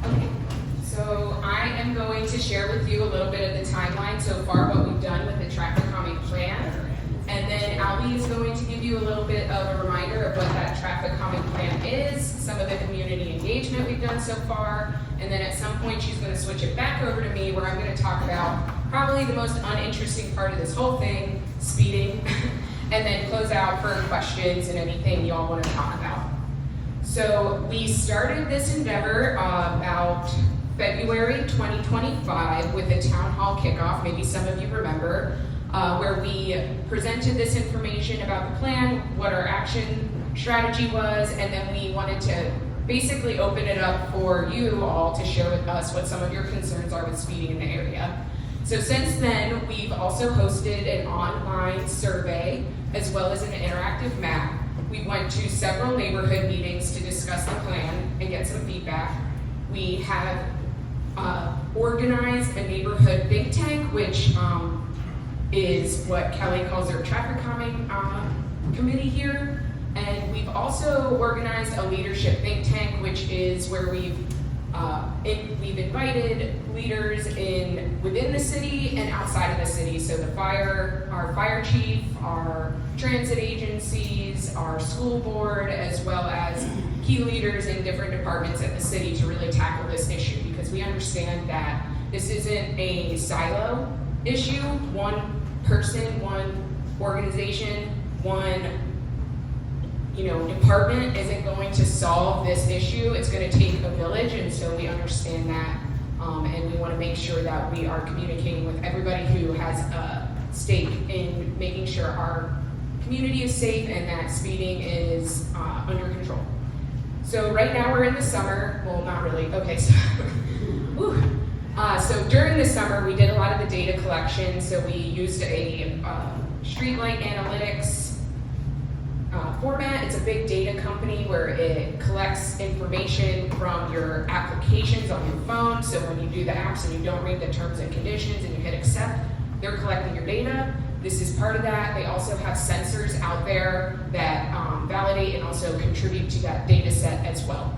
Speaker 23: Okay, so I am going to share with you a little bit of the timeline so far, what we've done with the traffic calming plan. And then Alvy is going to give you a little bit of a reminder of what that traffic calming plan is, some of the community engagement we've done so far, and then at some point she's gonna switch it back over to me where I'm gonna talk about probably the most uninteresting part of this whole thing, speeding, and then close out for questions and anything y'all wanna talk about. So we started this endeavor about February 2025 with a town hall kickoff, maybe some of you remember, where we presented this information about the plan, what our action strategy was, and then we wanted to basically open it up for you all to share with us what some of your concerns are with speeding in the area. So since then, we've also hosted an online survey as well as an interactive map. We went to several neighborhood meetings to discuss the plan and get some feedback. We have organized a neighborhood think tank, which is what Kelly calls her traffic calming committee here. And we've also organized a leadership think tank, which is where we've invited leaders within the city and outside of the city. So our fire chief, our transit agencies, our school board, as well as key leaders in different departments at the city to really tackle this issue, because we understand that this isn't a silo issue. One person, one organization, one department isn't going to solve this issue. It's going to take a village, and so we understand that, and we want to make sure that we are communicating with everybody who has a stake in making sure our community is safe and that speeding is under control. So right now we're in the summer. Well, not really. Okay, so so during the summer we did a lot of the data collection. So we used a streetlight analytics format. It's a big data company where it collects information from your applications on your phone. So when you do the apps and you don't read the terms and conditions and you hit accept, they're collecting your data. This is part of that. They also have sensors out there that validate and also contribute to that data set as well.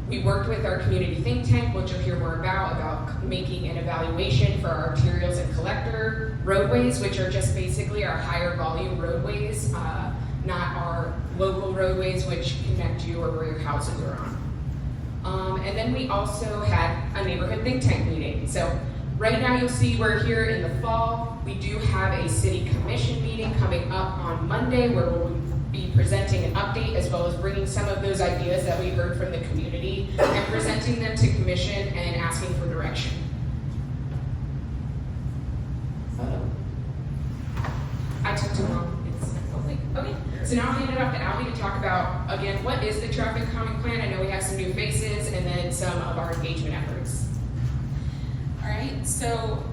Speaker 23: We worked with our community think tank, which you'll hear more about making an evaluation for our arterials and collector roadways, which are just basically our higher volume roadways, not our local roadways which connect you or where your houses are on. And then we also had a neighborhood think tank meeting. So right now you'll see we're here in the fall. We do have a city commission meeting coming up on Monday where we'll be presenting an update as well as bringing some of those ideas that we heard from the community and presenting them to commission and asking for direction. I took too long. Okay, so now I'll hand it off to Allie to talk about, again, what is the traffic calming plan? I know we have some new faces and then some of our engagement efforts.
Speaker 5: All right, so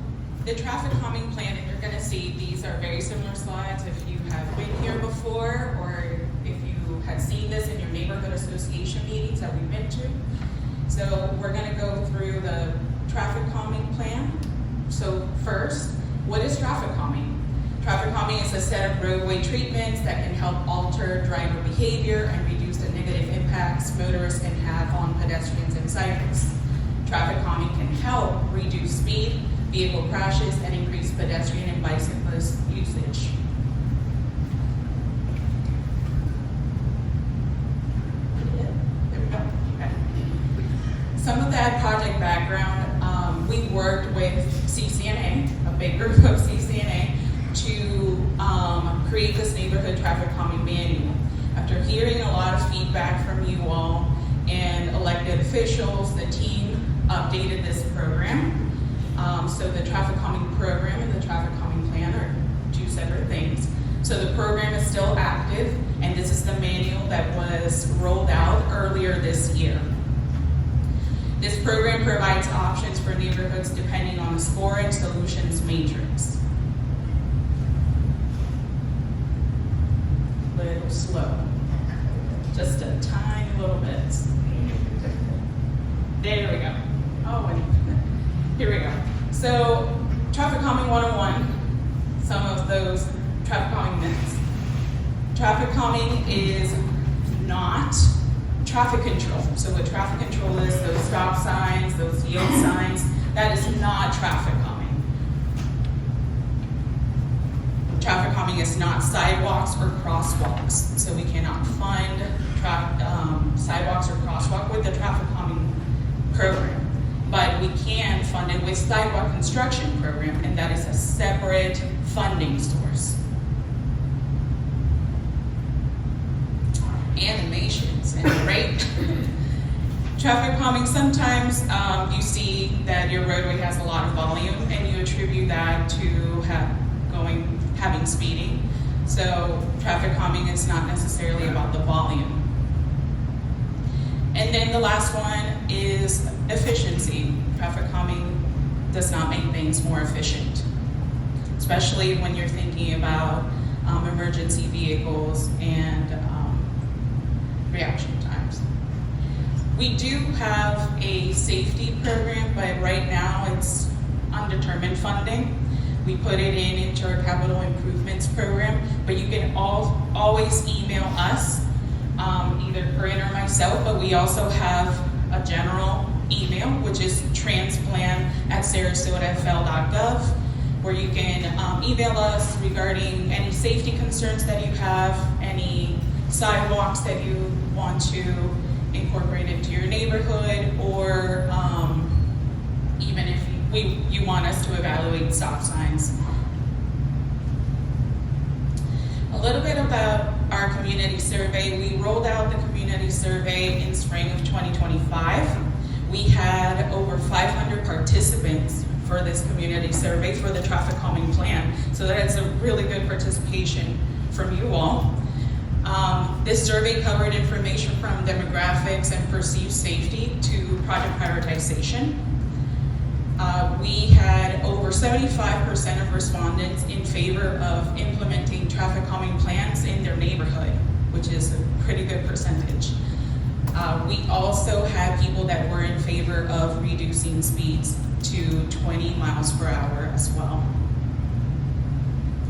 Speaker 5: the traffic calming plan that you're going to see, these are very similar slides if you have been here before or if you have seen this in your neighborhood association meetings that we've been to. So we're going to go through the traffic calming plan. So first, what is traffic calming? Traffic calming is a set of roadway treatments that can help alter driver behavior and reduce the negative impacts motorists can have on pedestrians and cyclists. Traffic calming can help reduce speed, vehicle crashes, and increase pedestrian and bicyclist usage. There we go. Okay. Some of that project background, we worked with CCNA, a big group of CCNA, to create this neighborhood traffic calming manual. After hearing a lot of feedback from you all and elected officials, the team updated this program. So the traffic calming program and the traffic calming plan are two separate things. So the program is still active, and this is the manual that was rolled out earlier this year. This program provides options for neighborhoods depending on the score and solutions matrix. A little slow, just a tiny little bit. There we go. Oh, and here we go. So, traffic calming 101, some of those traffic calming myths. Traffic calming is not traffic control. So what traffic control is, those stop signs, those yield signs, that is not traffic calming. Traffic calming calming is not sidewalks or crosswalks. So we cannot fund sidewalks or crosswalk with the traffic calming program. But we can fund it with sidewalk construction program, and that is a separate funding source. Animations, and great. Traffic calming, sometimes you see that your roadway has a lot of volume and you attribute that to having speeding. So traffic calming is not necessarily about the volume. And then the last one is efficiency. Traffic calming does not make things more efficient, especially when you're thinking about emergency vehicles and reaction times. We do have a safety program, but right now it's undetermined funding. We put it into our capital improvements program, but you can always email us, either Corinne or myself, but we also have a general email, which is transplan@sarasotafl.gov, where you can email us regarding any safety concerns that you have, any sidewalks that you want to incorporate into your neighborhood, or even if you want us to evaluate stop signs. A little bit about our community survey. We rolled out the community survey in spring of 2025. We had over 500 participants for this community survey for the traffic calming plan. So that's a really good participation from you all. This survey covered information from demographics and perceived safety to project prioritization. We had over 75% of respondents in favor of implementing traffic calming plans in their neighborhood, which is a pretty good percentage. We also had people that were in favor of reducing speeds to 20 miles per hour as well.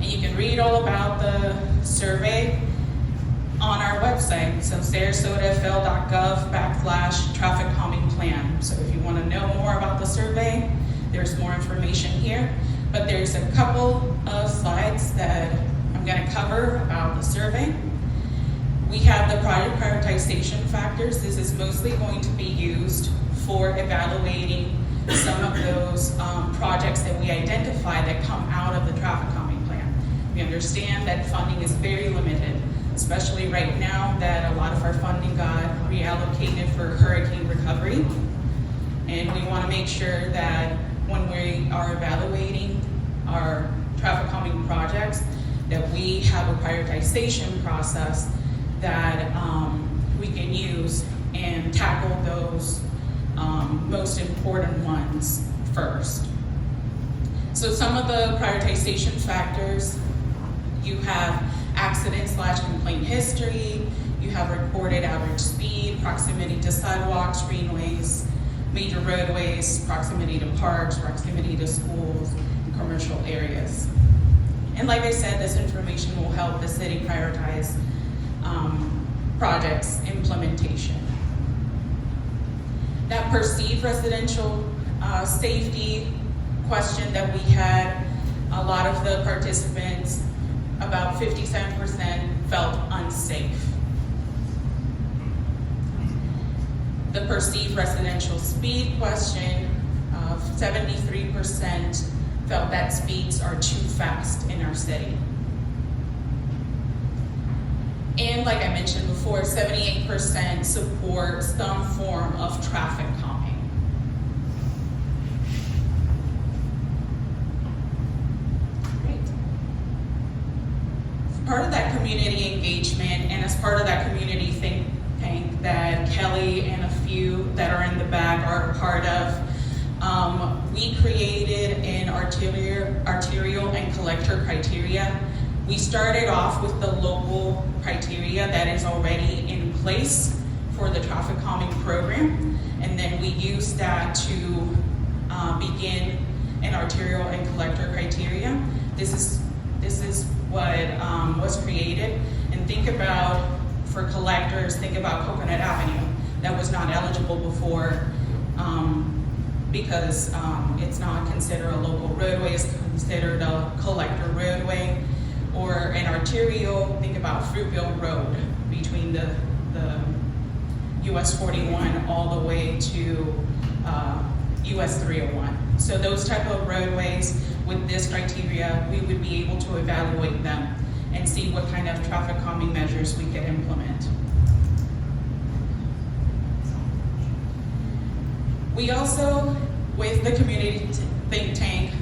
Speaker 5: And you can read all about the survey on our website, so sarasotafl.gov/traffic calming plan. So if you want to know more about the survey, there's more information here. But there's a couple of slides that I'm going to cover about the survey. We have the project prioritization factors. This is mostly going to be used for evaluating some of those projects that we identify that come out of the traffic calming plan. We understand that funding is very limited, especially right now that a lot of our funding got reallocated for hurricane recovery. And we want to make sure that when we are evaluating our traffic calming projects, that we have a prioritization process that we can use and tackle those most important ones first. So some of the prioritization factors, you have accident/complaint history, you have reported average speed, proximity to sidewalks, greenways, major roadways, proximity to parks, proximity to schools, and commercial areas. And like I said, this information will help the city prioritize projects implementation. That perceived residential safety question that we had, a lot of the participants, about 57%, felt unsafe. The perceived residential speed question, 73% felt that speeds are too fast in our city. And like I mentioned before, 78% support some form of traffic calming. Great. As part of that community engagement and as part of that community think tank that Kelly and a few that are in the back are a part of, we created an arterial and collector criteria. We started off with the local criteria that is already in place for the traffic calming program, and then we used that to begin an arterial and collector criteria. This is what was created. And think about, for collectors, think about Coconut Avenue. That was not eligible before because it's not considered a local roadway, it's considered a collector roadway. Or arterial, think about Fruitville Road between the US 41 all the way to US 301. So those type of roadways with this criteria, we would be able to evaluate them and see what kind of traffic calming measures we could implement. We also, with the community think tank,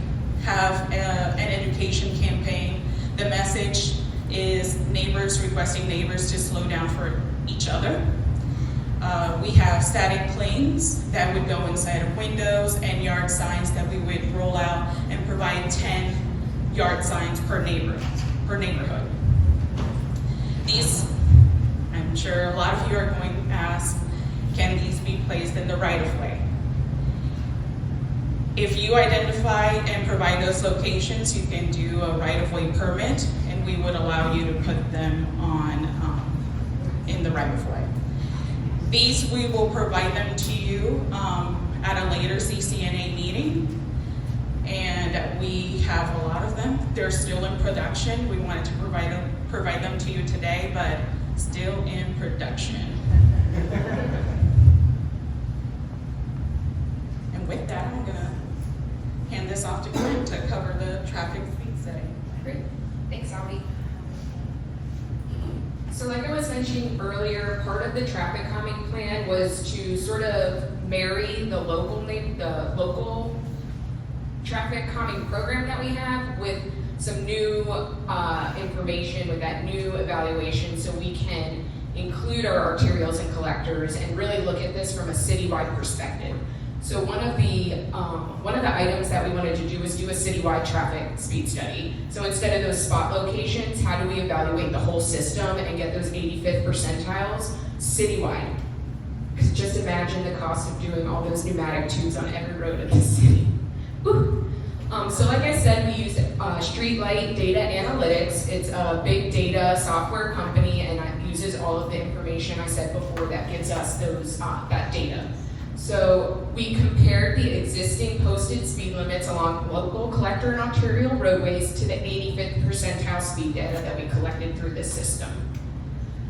Speaker 5: have an education campaign. The message is neighbors requesting neighbors to slow down for each other. We have static planes that would go inside of windows and yard signs that we would roll out and provide 10 yard signs per neighborhood. These, I'm sure a lot of you are going to ask, can these be placed in the right of way? If you identify and provide those locations, you can do a right-of-way permit, and we would allow you to put them on in the right-of-way. These, we will provide them to you at a later CCNA meeting, and we have a lot of them. They're still in production. We wanted to provide them to you today, but still in production. And with that, I'm gonna hand this off to Glenn to cover the traffic speed study.
Speaker 23: Great, thanks, Albie. So like I was mentioning earlier, part of the traffic calming plan was to sort of marry the local traffic calming program that we have with some new information, with that new evaluation, so we can include our arterials and collectors and really look at this from a citywide perspective. So one of the items that we wanted to do was do a citywide traffic speed study. So instead of those spot locations, how do we evaluate the whole system and get those 85th percentiles citywide? Because just imagine the cost of doing all those pneumatic tubes on every road in the city. Woo. So like I said, we used Streetlight Data Analytics. It's a big data software company, and it uses all of the information I said before that gives us those that data. So we compared the existing posted speed limits along local, collector, and arterial roadways to the 85th percentile speed data that we collected through this system.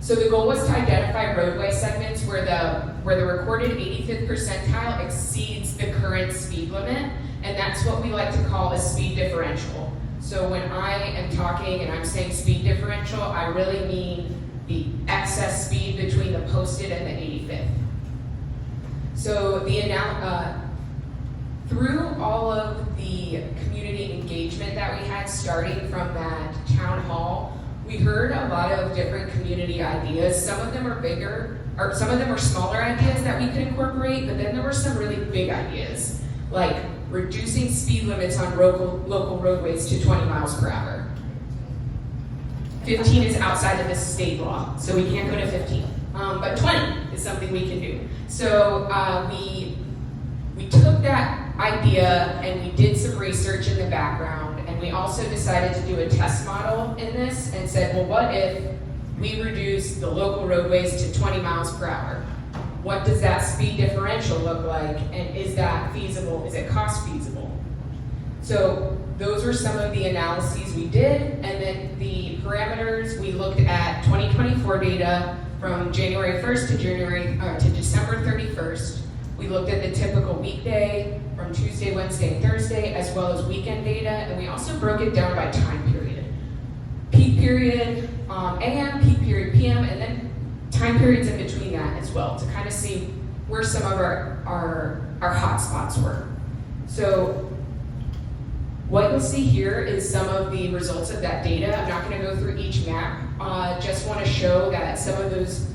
Speaker 23: So the goal was to identify roadway segments where the recorded 85th percentile exceeds the current speed limit, and that's what we like to call a speed differential. So when I am talking and I'm saying speed differential, I really mean the excess speed between the posted and the 85th. So through all of the community engagement that we had starting from that town hall, we heard a lot of different community ideas. Some of them are bigger, or some of them are smaller ideas that we could incorporate, but then there were some really big ideas, like reducing speed limits on local roadways to 20 miles per hour. 15 is outside of the state law, so we can't go to 15. But 20 is something we can do. So we took that idea and we did some research in the background, and we also decided to do a test model in this and said, well, what if we reduce the local roadways to 20 miles per hour? What does that speed differential look like, and is that feasible? Is it cost feasible? So those were some of the analyses we did, and then the parameters, we looked at 2024 data from January 1st to December 31st. We looked at the typical weekday from Tuesday, Wednesday, and Thursday, as well as weekend data, and we also broke it down by time period. Peak period, AM, peak period, PM, and then time periods in between that as well, to kind of see where some of our hot spots were. So what you'll see here is some of the results of that data. I'm not going to go through each map. Just want to show that some of those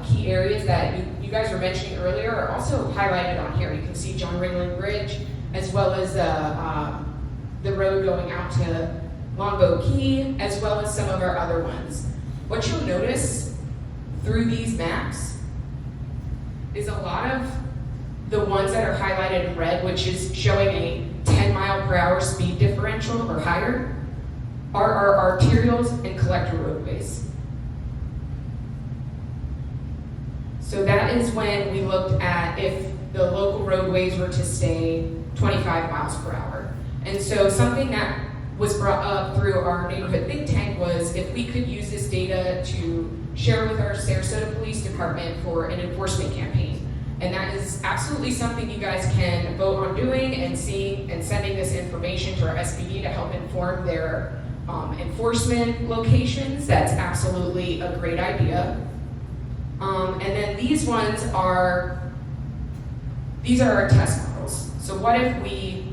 Speaker 23: key areas that you guys were mentioning earlier are also highlighted on here. You can see John Ringling Bridge, as well as the road going out to Longboat Key, as well as some of our other ones. What you'll notice through these maps is a lot of the ones that are highlighted in red, which is showing a 10 mile per hour speed differential or higher, are our arterials and collector roadways. So that is when we looked at if the local roadways were to stay 25 miles per hour. And so something that was brought up through our neighborhood think tank was if we could use this data to share with our Sarasota Police Department for an enforcement campaign. And that is absolutely something you guys can vote on doing and seeing and sending this information to our SPD to help inform their enforcement locations. That's absolutely a great idea. And then these are our test models. So what if we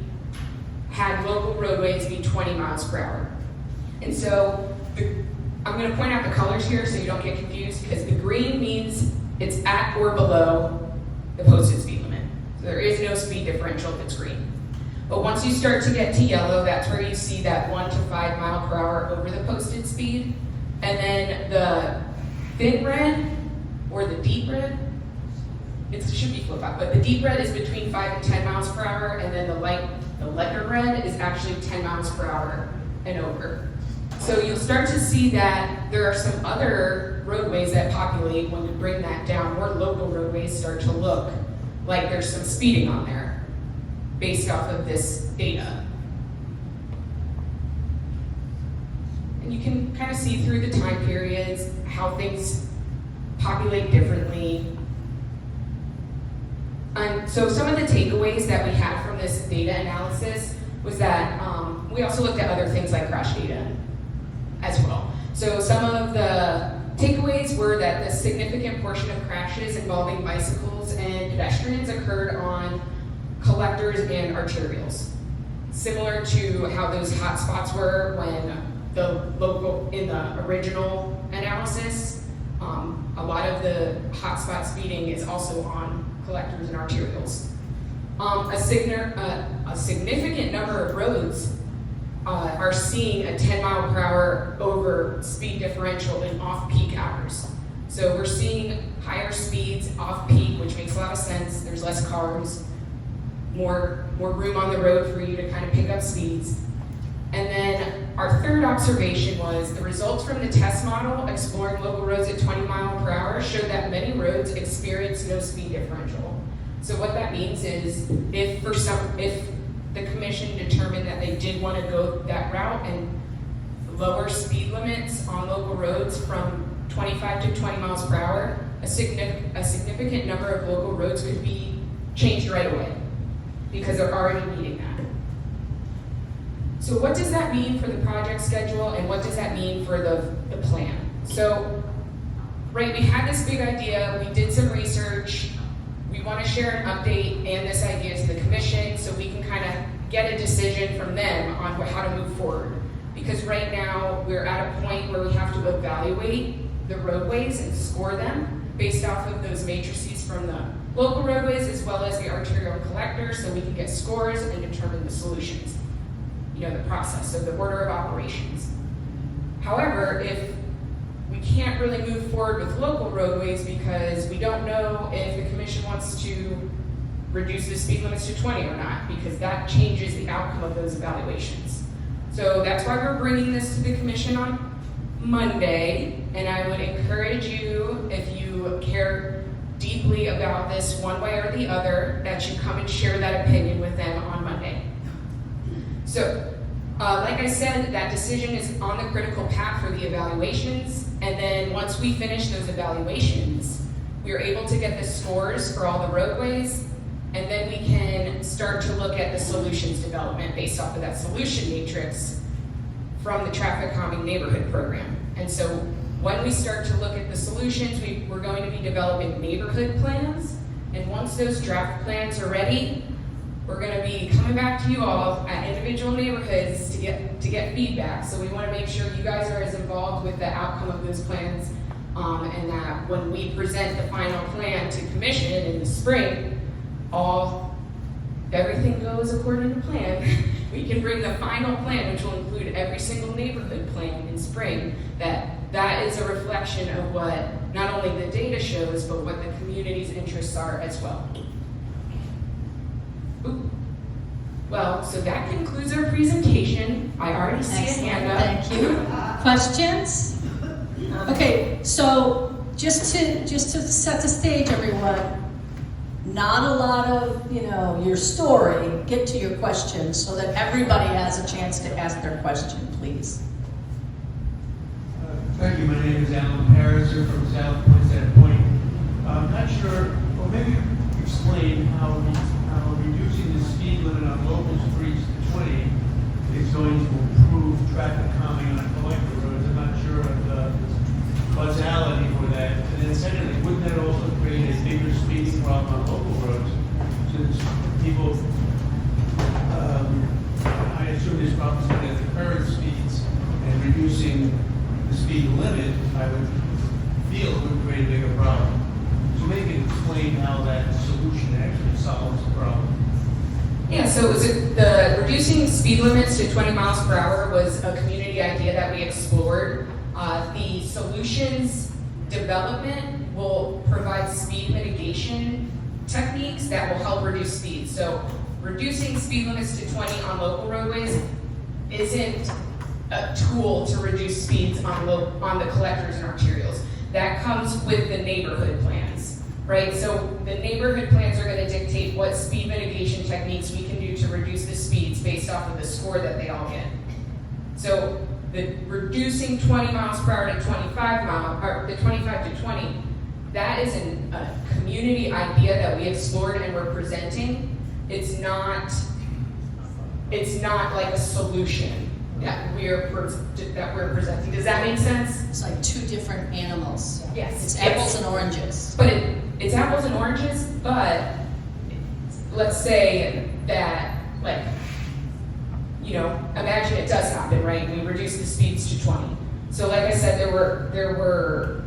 Speaker 23: had local roadways be 20 miles per hour? And so I'm going to point out the colors here so you don't get confused, because the green means it's at or below the posted speed limit. So there is no speed differential if it's green. But once you start to get to yellow, that's where you see that 1 to 5 mile per hour over the posted speed. And then the thin red or the deep red, it should be flip out, but the deep red is between 5 and 10 miles per hour, and then the lighter red is actually 10 miles per hour and over. So you'll start to see that there are some other roadways that populate when you bring that down. More local roadways start to look like there's some speeding on there based off of this data. And you can kind of see through the time periods how things populate differently. And so some of the takeaways that we had from this data analysis was that we also looked at other things like crash data as well. So some of the takeaways were that the significant portion of crashes involving bicycles and pedestrians occurred on collectors and arterials, similar to how those hot spots were when in the original analysis. A lot of the hotspot speeding is also on collectors and arterials. A significant number of roads are seeing a 10 mile per hour over speed differential in off-peak hours. So we're seeing higher speeds off-peak, which makes a lot of sense. There's less cars, more room on the road for you to kind of pick up speeds. And then our third observation was the results from the test model exploring local roads at 20 miles per hour showed that many roads experience no speed differential. So what that means is if the commission determined that they did want to go that route and lower speed limits on local roads from 25 to 20 miles per hour, a significant number of local roads could be changed right away because they're already meeting that. So what does that mean for the project schedule, and what does that mean for the plan? So, right, we had this big idea, we did some research, we want to share an update and this idea to the commission so we can kind of get a decision from them on how to move forward. Because right now, we're at a point where we have to evaluate the roadways and score them based off of those matrices from the local roadways as well as the arterial collectors so we can get scores and determine the solutions. The process, so the order of operations. However, if we can't really move forward with local roadways because we don't know if the commission wants to reduce the speed limits to 20 or not, because that changes the outcome of those evaluations. So that's why we're bringing this to the commission on Monday, and I would encourage you, if you care deeply about this one way or the other, that you come and share that opinion with them on Monday. So, like I said, that decision is on the critical path for the evaluations, and then once we finish those evaluations, we are able to get the scores for all the roadways, and then we can start to look at the solutions development based off of that solution matrix from the traffic calming neighborhood program. And so when we start to look at the solutions, we're going to be developing neighborhood plans, and once those draft plans are ready, we're going to be coming back to you all at individual neighborhoods to get feedback. So we want to make sure you guys are as involved with the outcome of those plans, and that when we present the final plan to commission in the spring, everything goes according to plan. We can bring the final plan, which will include every single neighborhood plan in spring. That is a reflection of what not only the data shows, but what the community's interests are as well. Ooh. Well, so that concludes our presentation. I already see a hand up.
Speaker 13: Thank you. Questions? Okay, so just to set the stage, everyone,
Speaker 1: Not a lot of, your story. Get to your questions so that everybody has a chance to ask their question, please.
Speaker 8: Thank you. My name is Alan Harrison from South Point, Center Point. I'm not sure, or maybe you explain how reducing the speed limit on local streets to 20 is going to improve traffic calming on collector roads. I'm not sure of the causality for that. And then secondly, wouldn't that also create a bigger speeding problem on local roads? Since people, I assume there's problems with the current speeds, and reducing the speed limit, I would feel would create a bigger problem. So maybe you can explain how that solution actually solves the problem.
Speaker 5: Yeah, so the reducing speed limits to 20 miles per hour was a community idea that we explored. The solutions development will provide speed mitigation techniques that will help reduce speed. So reducing speed limits to 20 on local roadways isn't a tool to reduce speeds on the collectors and arterials. That comes with the neighborhood plans, right? So the neighborhood plans are going to dictate what speed mitigation techniques we can do to reduce the speeds based off of the score that they all get. So the reducing 20 miles per hour to 25 miles, or the 25 to 20, that is a community idea that we explored and we're presenting. It's not like a solution that we're presenting. Does that make sense?
Speaker 1: It's like two different animals.
Speaker 5: Yes.
Speaker 1: It's apples and oranges.
Speaker 5: But it's apples and oranges, but let's say that, imagine it does happen, right? We reduce the speeds to 20. So like I said, there were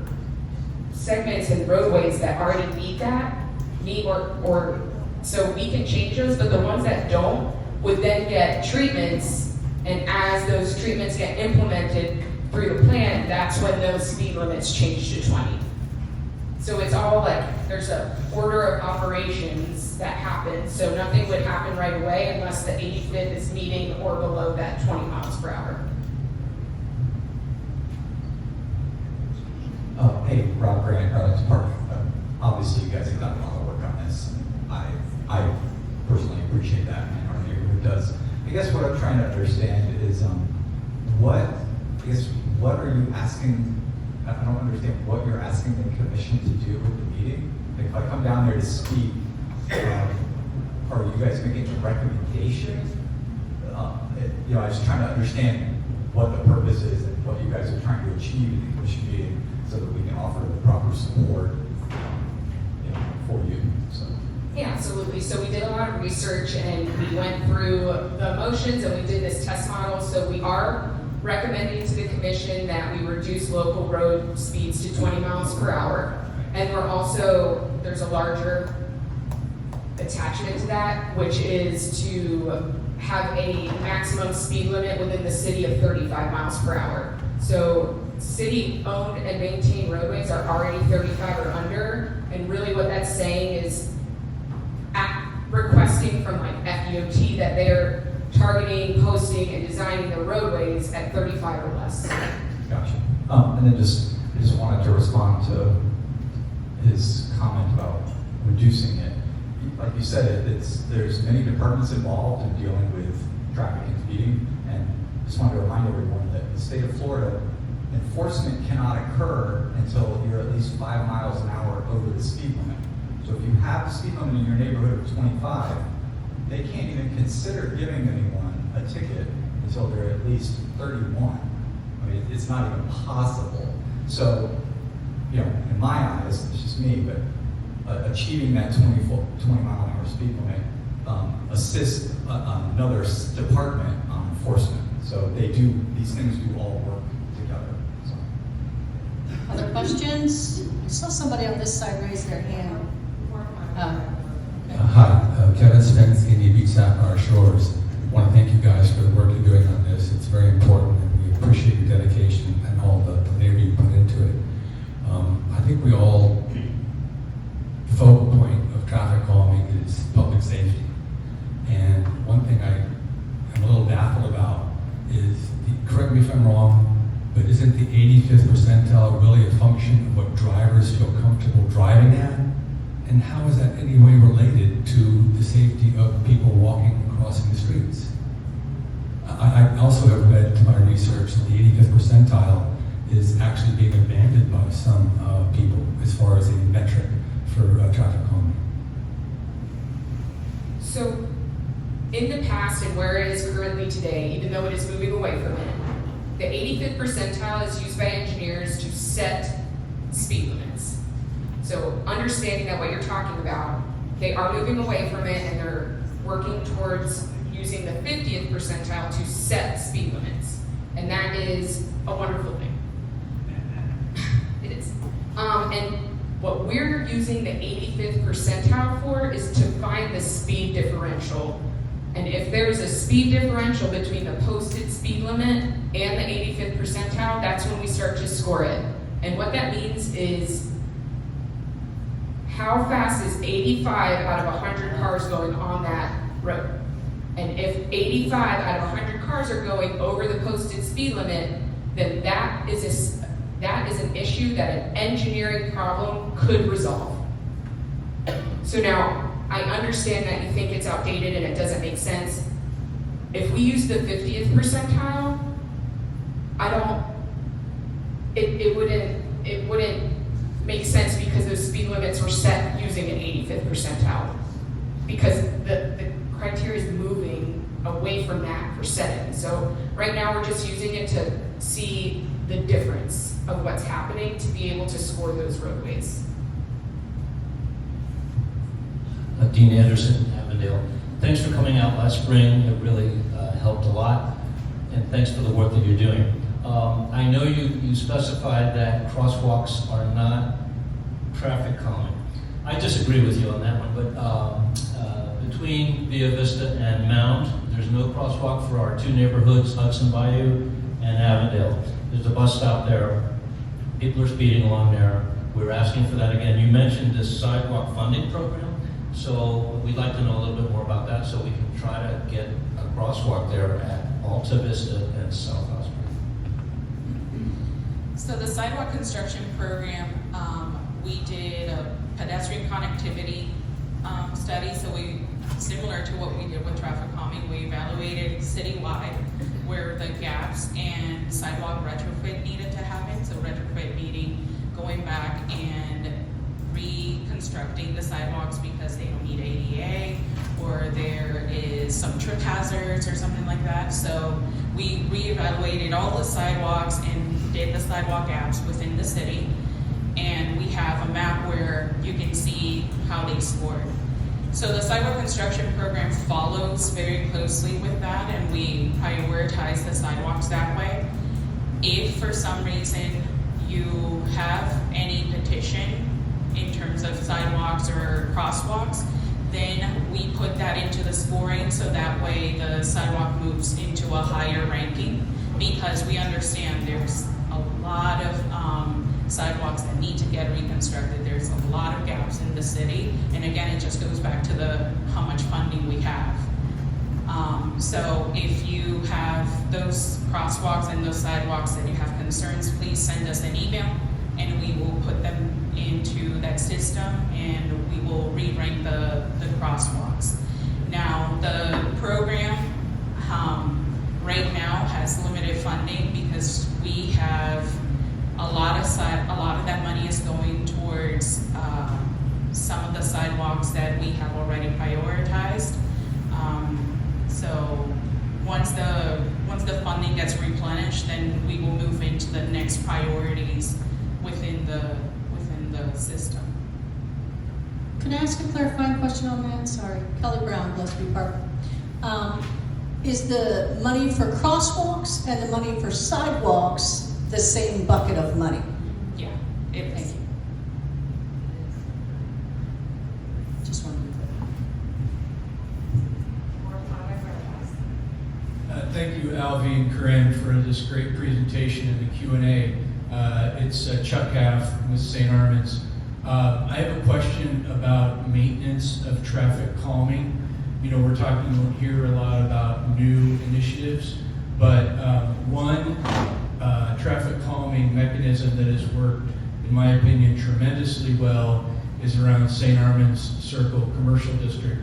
Speaker 5: segments and roadways that already meet or so we can change those, but the ones that don't would then get treatments, and as those treatments get implemented through the plan, that's when those speed limits change to 20. So it's all there's a order of operations that happens, so nothing would happen right away unless the 85th is meeting or below that 20 miles per hour.
Speaker 9: Hey, Rob Grant, Arlington Park. Obviously, you guys have done a lot of work on this. I personally appreciate that, and our neighborhood does. I guess what I'm trying to understand is what are you asking? I don't understand what you're asking the commission to do with the meeting. If I come down there to speak, are you guys making a recommendation? I was trying to understand what the purpose is and what you guys are trying to achieve in the commission meeting, so that we can offer the proper support for you. So.
Speaker 5: Yeah, absolutely. So we did a lot of research and we went through the motions and we did this test model. So we are recommending to the commission that we reduce local road speeds to 20 miles per hour. And there's a larger attachment to that, which is to have a maximum speed limit within the city of 35 miles per hour. So city-owned and maintained roadways are already 35 or under, and really what that's saying is requesting from FDOT that they're targeting, posting, and designing the roadways at 35 or less.
Speaker 9: Gotcha. And then I just wanted to respond to his comment about reducing it. Like you said, there's many departments involved in dealing with traffic and speeding, and just wanted to remind everyone that the state of Florida, enforcement cannot occur until you're at least 5 miles an hour over the speed limit. So if you have a speed limit in your neighborhood of 25, they can't even consider giving anyone a ticket until they're at least 31. I mean, it's not even possible. So, in my eyes, it's just me, but achieving that 20 mile an hour speed limit assists another department on enforcement. So these things do all work together. So.
Speaker 1: Other questions? I saw somebody on this side raise their hand.
Speaker 4: Hi, Kevin Spence, Indian Beach, Sapphire Shores. I want to thank you guys for the work you're doing on this. It's very important, and we appreciate your dedication and all the labor you put into it. I think the focal point of traffic calming is public safety. And one thing I am a little baffled about is, correct me if I'm wrong, but isn't the 85th percentile really a function of what drivers feel comfortable driving at? And how is that any way related to the safety of people walking and crossing the streets? I also have read to my research that the 85th percentile is actually being abandoned by some people as far as a metric for traffic calming.
Speaker 23: So, in the past and where it is currently today, even though it is moving away from it, the 85th percentile is used by engineers to set speed limits. So, understanding that what you're talking about, they are moving away from it and they're working towards using the 50th percentile to set speed limits. And that is a wonderful thing. It is. And what we're using the 85th percentile for is to find the speed differential. And if there's a speed differential between the posted speed limit and the 85th percentile, that's when we start to score it. And what that means is how fast is 85 out of 100 cars going on that road? And if 85 out of 100 cars are going over the posted speed limit, then that is an issue that an engineering problem could resolve. So now, I understand that you think it's outdated and it doesn't make sense. If we use the 50th percentile, it wouldn't make sense because those speed limits were set using an 85th percentile. Because the criteria is moving away from that for setting. So right now we're just using it to see the difference of what's happening to be able to score those roadways.
Speaker 6: Dean Anderson, Avondale. Thanks for coming out last spring. It really helped a lot. And thanks for the work that you're doing. I know you specified that crosswalks are not traffic calming. I disagree with you on that one, but between Via Vista and Mount, there's no crosswalk for our two neighborhoods, Hudson Bayou and Avondale. There's a bus stop there. People are speeding along there. We're asking for that again. You mentioned this sidewalk funding program. So we'd like to know a little bit more about that so we can try to get a crosswalk there at Alta Vista and South Osprey.
Speaker 5: So the sidewalk construction program, we did a pedestrian connectivity study. So similar to what we did with traffic calming, we evaluated citywide where the gaps and sidewalk retrofit needed to happen. So retrofit meaning going back and reconstructing the sidewalks because they don't need ADA or there is some trip hazards or something like that. So we reevaluated all the sidewalks and did the sidewalk gaps within the city. And we have a map where you can see how they scored. So the sidewalk construction program follows very closely with that, and we prioritize the sidewalks that way. If for some reason you have any petition in terms of sidewalks or crosswalks, then we put that into the scoring so that way the sidewalk moves into a higher ranking, because we understand there's a lot of sidewalks that need to get reconstructed. There's a lot of gaps in the city, and again, it just goes back to how much funding we have. So if you have those crosswalks and those sidewalks that you have concerns, please send us an email and we will put them into that system and we will re-rank the crosswalks. Now, the program right now has limited funding because we have a lot of that money is going towards some of the sidewalks that we have already prioritized. So once the funding gets replenished, then we will move into the next priorities within the system.
Speaker 1: Can I ask a clarifying question on that? Sorry. Kelly Brown, Gulfstream Park. Is the money for crosswalks and the money for sidewalks the same bucket of money?
Speaker 5: Yeah, it is.
Speaker 1: Thank you. Just wanted to be clear.
Speaker 8: Thank you, Alvy and Corinne, for this great presentation and the Q&A. It's Chuck Gaff with St. Armand's. I have a question about maintenance of traffic calming. You know, we're talking here a lot about new initiatives, but one traffic calming mechanism that has worked, in my opinion, tremendously well is around St. Armand's Circle Commercial District.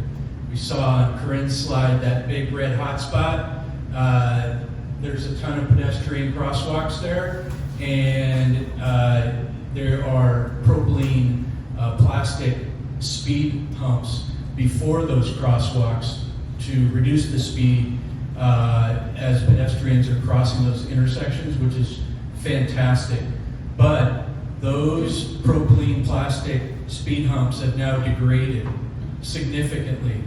Speaker 8: We saw on Corinne's slide that big red hotspot. There's a ton of pedestrian crosswalks there, and there are propylene plastic speed humps before those crosswalks to reduce the speed as pedestrians are crossing those intersections, which is fantastic. But those propylene plastic speed humps have now degraded significantly.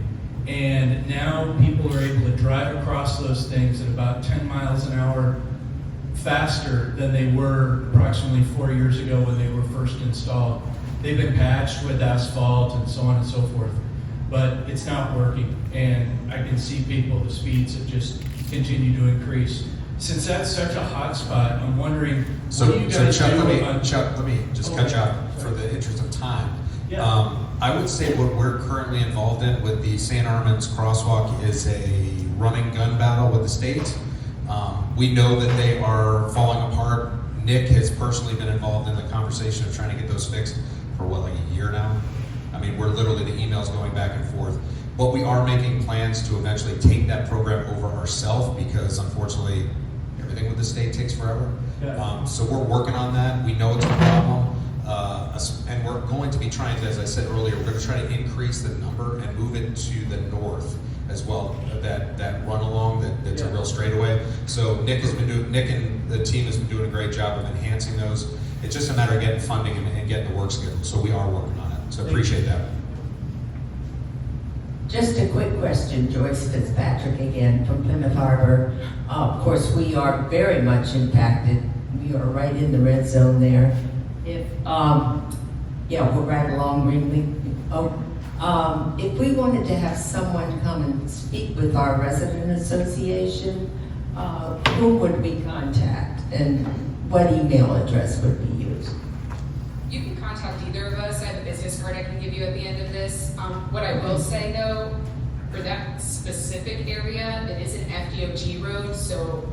Speaker 8: And now people are able to drive across those things at about 10 miles an hour faster than they were approximately 4 years ago when they were first installed. They've been patched with asphalt and so on and so forth, but it's not working. And I can see people, the speeds have just continued to increase. Since that's such a hot spot, I'm wondering, what do you guys
Speaker 7: Chuck,
Speaker 8: do
Speaker 7: let me just cut you off for the interest of time.
Speaker 8: Yeah.
Speaker 7: I would say what we're currently involved in with the St. Armand's crosswalk is a running gun battle with the state. We know that they are falling apart. Nick has personally been involved in the conversation of trying to get those fixed for like a year now. I mean, we're literally the emails going back and forth. But we are making plans to eventually take that program over ourselves because unfortunately everything with the state takes forever. So we're working on that. We know it's a problem. And we're going to be trying to, as I said earlier, we're going to try to increase the number and move it to the north as well. That run along that's a real straightaway. So Nick and the team has been doing a great job of enhancing those. It's just a matter of getting funding and getting the work scheduled. So we are working on it. So appreciate that.
Speaker 16: Just a quick question, Joyce Fitzpatrick again from Plymouth Harbor. Of course, we are very much impacted. We are right in the red zone there. We're right along Ringling. If we wanted to have someone come and speak with our resident association, who would we contact and what email address would we use?
Speaker 23: You can contact either of us. I have a business card I can give you at the end of this. What I will say though, for that specific area, it is an FDOT road, so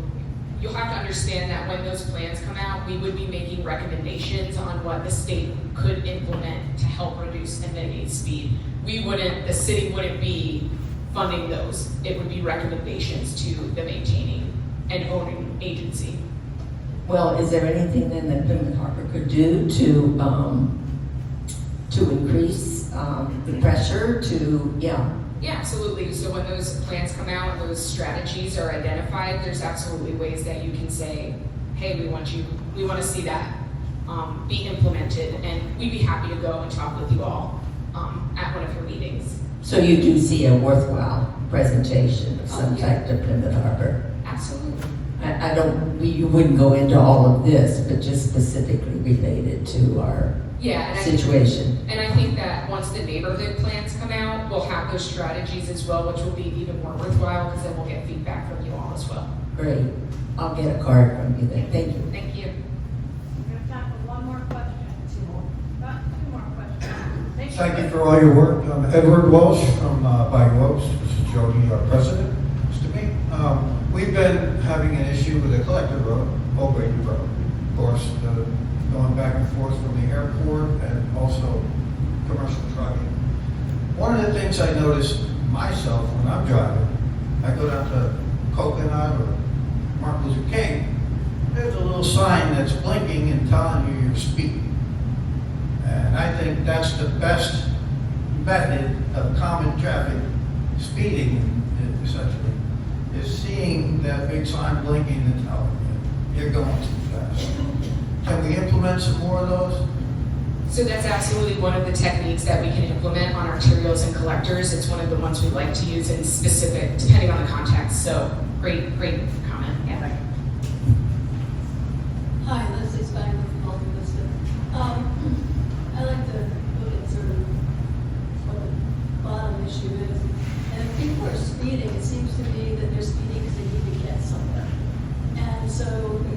Speaker 23: you'll have to understand that when those plans come out, we would be making recommendations on what the state could implement to help reduce and mitigate speed. The city wouldn't be funding those. It would be recommendations to the maintaining and owning agency.
Speaker 16: Well, is there anything then that Plymouth Harbor could do to increase the pressure
Speaker 23: Yeah, absolutely. So when those plans come out, those strategies are identified, there's absolutely ways that you can say, hey, we want to see that be implemented, and we'd be happy to go and talk with you all at one of your meetings.
Speaker 16: So you do see a worthwhile presentation of some type to Plymouth Harbor?
Speaker 23: Absolutely.
Speaker 16: You wouldn't go into all of this, but just specifically related to our situation.
Speaker 23: And I think that once the neighborhood plans come out, we'll have those strategies as well, which will be even more worthwhile because then we'll get feedback from you all as well.
Speaker 16: Great. I'll get a card from you then. Thank you.
Speaker 23: Thank you.
Speaker 17: We have time for one more question. Two more questions.
Speaker 2: Thank you for all your work. I'm Edward Walsh from Buying Ropes. This is Jody, our president. Nice to meet. We've been having an issue with a collector road, Old Brady Road. Of course, going back and forth from the airport and also commercial trucking. One of the things I noticed myself when I'm driving, I go down to Coconut or Martin Luther King, there's a little sign that's blinking and telling you your speed. And I think that's the best method of common traffic speeding, essentially, is seeing that big sign blinking and telling you you're going too fast. Can we implement some more of those?
Speaker 23: So that's absolutely one of the techniques that we can implement on arterials and collectors. It's one of the ones we like to use in specific, depending on the context. So great comment. Yeah.
Speaker 10: Hi, Leslie Stein with Multi-Listed. I like to look at sort of what the bottom issue is. And if people are speeding, it seems to me that they're speeding because they need to get somewhere. And so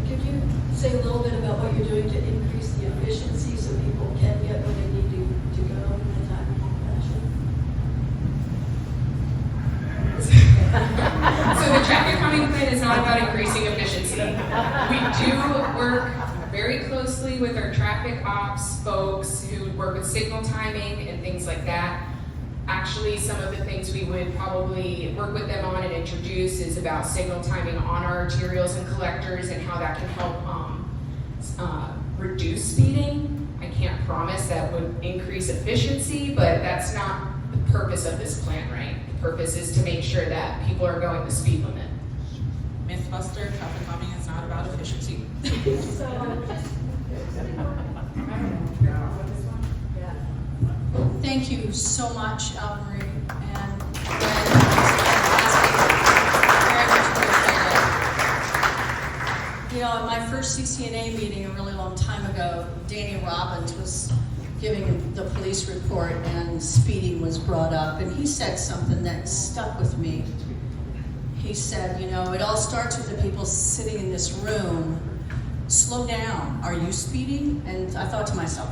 Speaker 10: could you say a little bit about what you're doing to increase the efficiency so people can get where they need to go in a timely fashion?
Speaker 23: So the traffic calming plan is not about increasing efficiency. We do work very closely with our traffic ops folks who work with signal timing and things like that. Actually, some of the things we would probably work with them on and introduce is about signal timing on our arterials and collectors and how that can help reduce speeding. I can't promise that would increase efficiency, but that's not the purpose of this plan, right? The purpose is to make sure that people are going the speed limit.
Speaker 5: Mythbuster, traffic calming is not about efficiency.
Speaker 1: Thank you so much, Marie, and you know, at my first CCNA meeting a really long time ago, Danny Robbins was giving the police report and speeding was brought up, and he said something that stuck with me. He said, you know, it all starts with the people sitting in this room. Slow down. Are you speeding? And I thought to myself,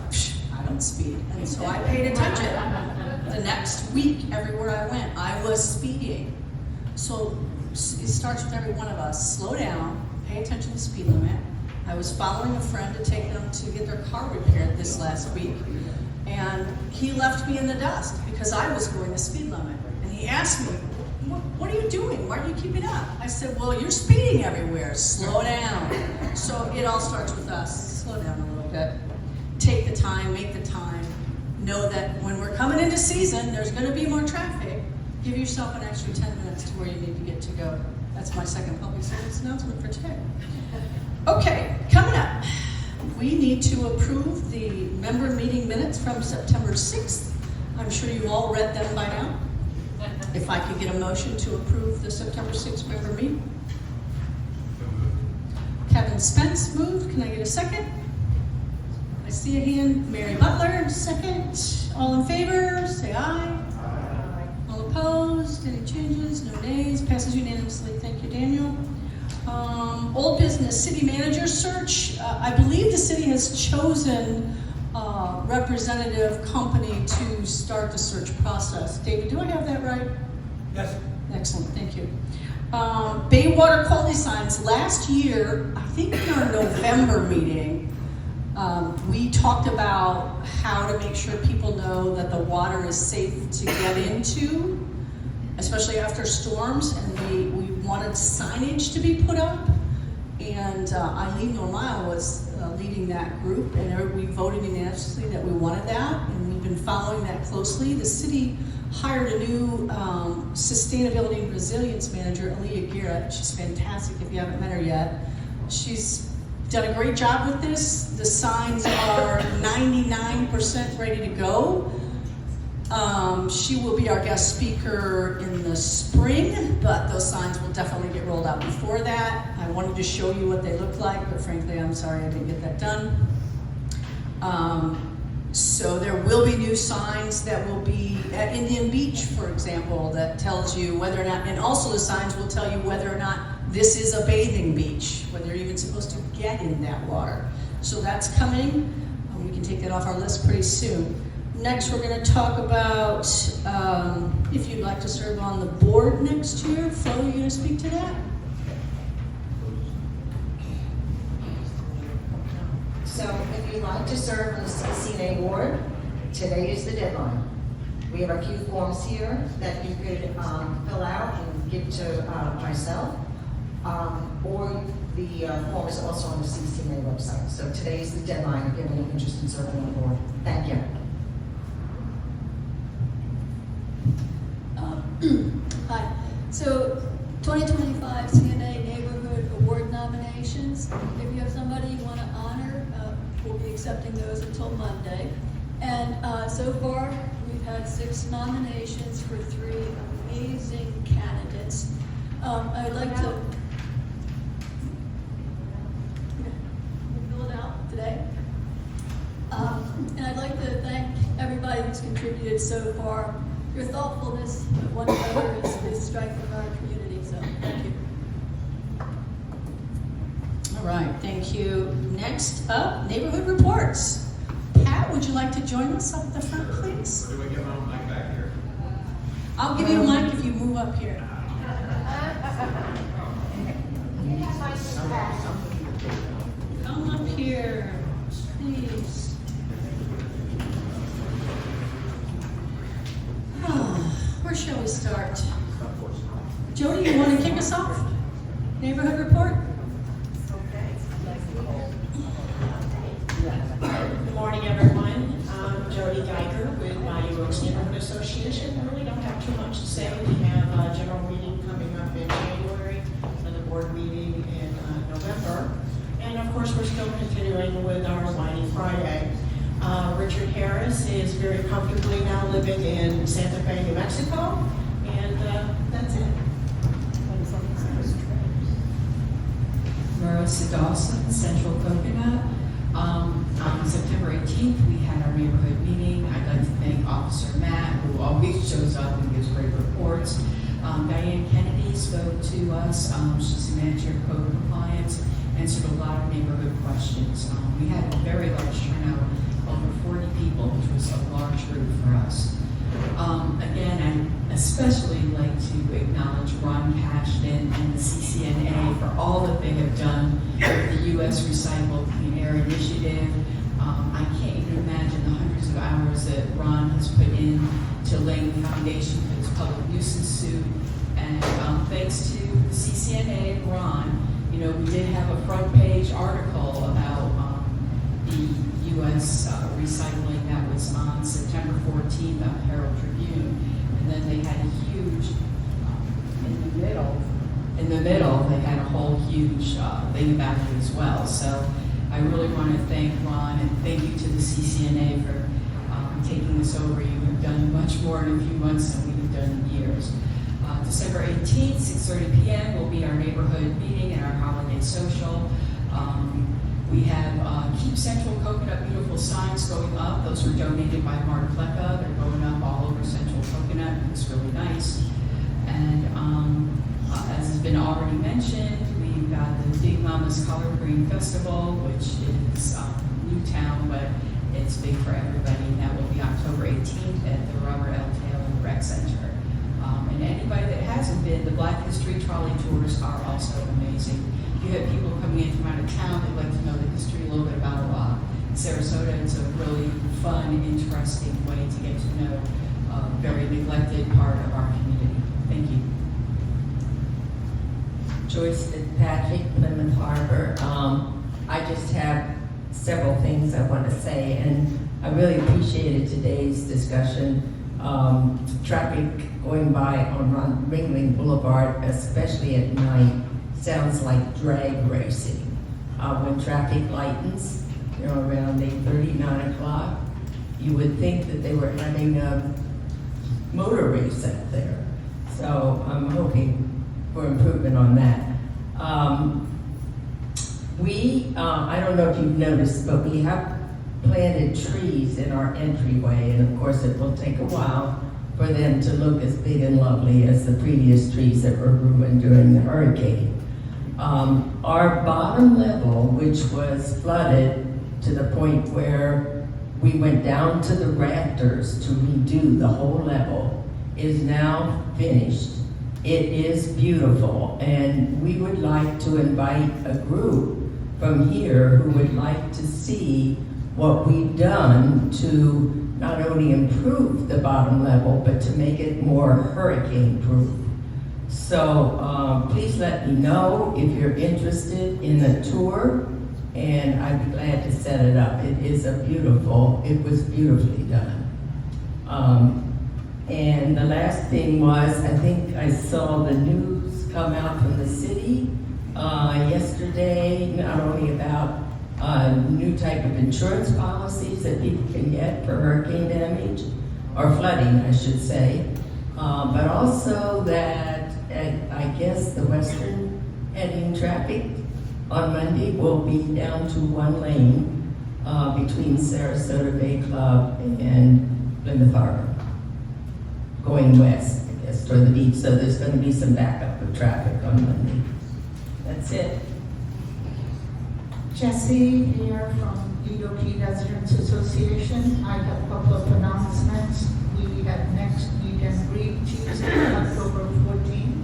Speaker 1: I don't speed. And so I paid attention. The next week, everywhere I went, I was speeding. So it starts with every one of us. Slow down. Pay attention to the speed limit. I was following a friend to take them to get their car repaired this last week. And he left me in the dust because I was going the speed limit. And he asked me, what are you doing? Why are you keeping up? I said, well, you're speeding everywhere. Slow down. So it all starts with us. Slow down a little bit. Take the time, make the time. Know that when we're coming into season, there's going to be more traffic. Give yourself an extra 10 minutes to where you need to get to go. That's my second public service announcement for today. Okay, coming up. We need to approve the member meeting minutes from September 6th. I'm sure you all read them by now. If I could get a motion to approve the September 6th member meeting. Kevin Spence moved. Can I get a second? I see a hand. Mary Butler, second. All in favor, say aye. Aye. All opposed? Any changes? No nays? Passes unanimously. Thank you, Daniel. Old business, city manager search. I believe the city has chosen representative company to start the search process. David, do I have that right?
Speaker 8: Yes.
Speaker 1: Excellent, thank you. Bay water quality signs. Last year, I think in our November meeting, we talked about how to make sure people know that the water is safe to get into, especially after storms, and we wanted signage to be put up. And Eileen Normile was leading that group, and we voted unanimously that we wanted that, and we've been following that closely. The city hired a new sustainability and resilience manager, Aaliyah Garrett. She's fantastic if you haven't met her yet. She's done a great job with this. The signs are 99% ready to go. She will be our guest speaker in the spring, but those signs will definitely get rolled out before that. I wanted to show you what they look like, but frankly, I'm sorry I didn't get that done. So there will be new signs that will be at Indian Beach, for example, that tells you whether or not, and also the signs will tell you whether or not this is a bathing beach, whether you're even supposed to get in that water. So that's coming. We can take that off our list pretty soon. Next, we're going to talk about if you'd like to serve on the board next year. Flo, are you going to speak to that?
Speaker 3: So if you'd like to serve on the CCNA board, today is the deadline. We have a few forms here that you could fill out and give to myself, or the form is also on the CCNA website. So today is the deadline if you have any interest in serving on the board. Thank you.
Speaker 10: Hi. So 2025 CNA Neighborhood Award nominations. If you have somebody you want to honor, we'll be accepting those until Monday. And so far, we've had 6 nominations for 3 amazing candidates. I'd like to fill it out today. And I'd like to thank everybody who's contributed so far. Your thoughtfulness of one another is the strength of our community, so thank you.
Speaker 1: All right, thank you. Next up, neighborhood reports. Pat, would you like to join us up at the front, please?
Speaker 11: Or do I get my own mic back here?
Speaker 1: I'll give you a mic if you move up here. come up here, please. Where shall we start? Jody, you want to kick us off? Neighborhood report?
Speaker 11: Good morning, everyone. I'm Jody Geiger with Bayou Oaks Neighborhood Association. I really don't have too much to say. We have a general meeting coming up in January, and the board meeting in November. And of course, we're still continuing with our Whiny Friday. Richard Harris is very comfortably now living in Santa Fe, New Mexico, and that's it.
Speaker 14: Marissa Dawson, Central Coconut. On September 18th, we had our neighborhood meeting. I'd like to thank Officer Matt, who always shows up and gives great reports. Diane Kennedy spoke to us. She's the manager of code compliance, answered a lot of neighborhood questions. We had a very large turnout, over 40 people, which was a large group for us. Again, I'd especially like to acknowledge Ron Cashton and the CCNA for all that they have done with the U.S. Recycle Clean Air Initiative. I can't even imagine the hundreds of hours that Ron has put in to laying the foundation for this public nuisance suit. And thanks to the CCNA and Ron, you know, we did have a front page article about the U.S. recycling that was on September 14th on the Herald Tribune. And then they had a huge, in the middle, they had a whole huge thing about it as well. So I really want to thank Ron and thank you to the CCNA for taking this over. You have done much more in a few months than we have done in years. December 18th, 6:30 p.m. will be our neighborhood meeting and our holiday social. We have Keep Central Coconut Beautiful signs going up. Those were donated by Mark Plecca. They're going up all over Central Coconut. It's really nice. And as has been already mentioned, we've got the Big Mama's Collard Green Festival, which is Newtown, but it's big for everybody. And that will be October 18th at the Robert L. Taylor Rec Center. And anybody that hasn't been, the Black History Trolley Tours are also amazing. You have people coming in from out of town that like to know the history, a little bit about Sarasota. It's a really fun, interesting way to get to know a very neglected part of our community. Thank you.
Speaker 16: Joyce Fitzpatrick, Plymouth Harbor. I just have several things I want to say, and I really appreciated today's discussion. Traffic going by on Ringling Boulevard, especially at night, sounds like drag racing. When traffic lightens, you know, around 8:30, 9 o'clock, you would think that they were having a motor race out there. So I'm hoping for improvement on that. I don't know if you've noticed, but we have planted trees in our entryway, and of course it will take a while for them to look as big and lovely as the previous trees that were ruined during the hurricane. Our bottom level, which was flooded to the point where we went down to the rafters to redo the whole level, is now finished. It is beautiful, and we would like to invite a group from here who would like to see what we've done to not only improve the bottom level, but to make it more hurricane-proof. So please let me know if you're interested in a tour, and I'd be glad to set it up. It was beautifully done. And the last thing was, I think I saw the news come out from the city yesterday, not only about new type of insurance policies that people can get for hurricane damage, or flooding, I should say, but also that I guess the western heading traffic on Monday will be down to one lane between Sarasota Bay Club and Plymouth Harbor, going west, I guess, toward the beach. So there's going to be some backup of traffic on Monday. That's it.
Speaker 18: Jessie here from EOP Residents Association. I have a couple of announcements. We have next meet and greet Tuesday, October 14th,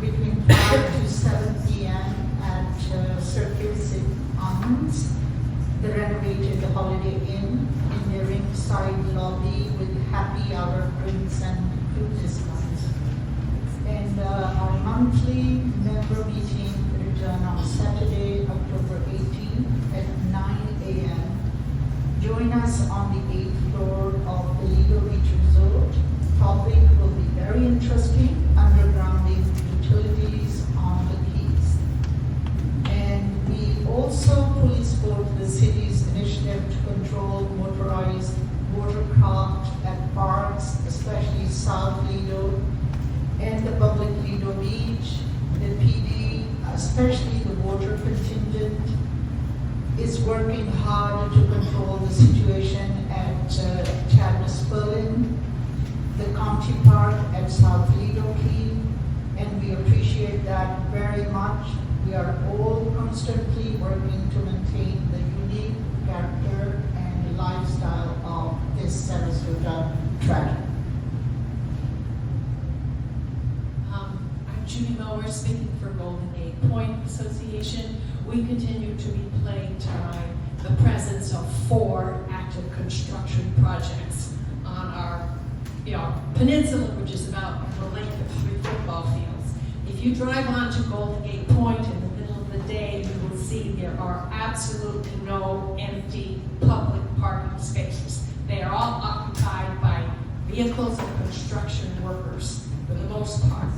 Speaker 18: between 5 to 7 p.m. at Circus in Commons. celebrated the Holiday Inn in their ringside lobby with happy hour drinks and food discounts. And our monthly member meeting will return on Saturday, October 18th at 9 a.m. Join us on the 8th floor of the Lido Beach Resort. Topic will be very interesting, undergrounding utilities on the Keys. And we also fully support the city's initiative to control motorized watercraft at parks, especially South Lido and the public Lido Beach. The PD, especially the water contingent, is working hard to control the situation at Cadmus Berlin, the County Park at South Lido Key, and we appreciate that very much. We are all constantly working to maintain the unique character and lifestyle of this Sarasota track.
Speaker 11: I'm Judy Mower, speaking for Golden Gate Point Association. We continue to be plagued by the presence of 4 active construction projects on our peninsula, which is about the length of 3 football fields. If you drive onto Golden Gate Point in the middle of the day, you will see there are absolutely no empty public parking spaces. They are all occupied by vehicles and construction workers for the most part.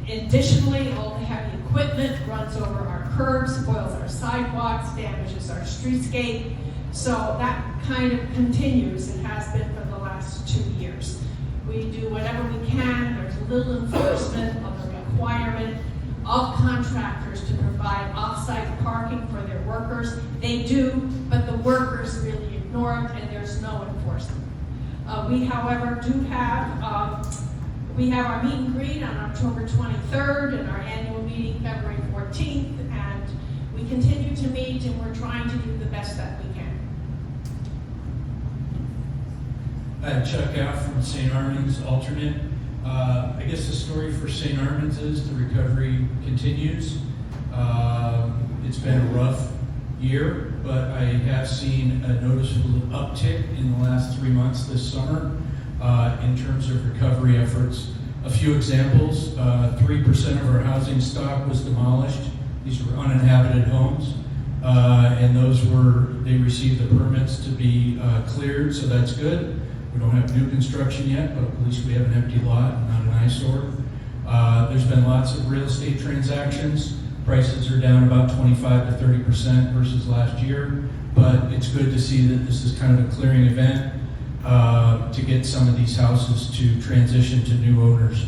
Speaker 11: Additionally, all the heavy equipment runs over our curbs, spoils our sidewalks, damages our streetscape. So that kind of continues and has been for the last 2 years. We do whatever we can. There's little enforcement of the requirement of contractors to provide off-site parking for their workers. They do, but the workers really ignore it, and there's no enforcement. We, however, do have we have our meet and greet on October 23rd and our annual meeting February 14th, and we continue to meet, and we're trying to do the best that we can.
Speaker 15: Chuck out from St. Armand's, alternate. I guess the story for St. Armand's is the recovery continues. It's been a rough year, but I have seen a noticeable uptick in the last 3 months this summer in terms of recovery efforts. A few examples, 3% of our housing stock was demolished. These were uninhabited homes, and they received the permits to be cleared, so that's good. We don't have new construction yet, but at least we have an empty lot, not an eyesore. There's been lots of real estate transactions. Prices are down about 25 to 30% versus last year, but it's good to see that this is kind of a clearing event to get some of these houses to transition to new owners.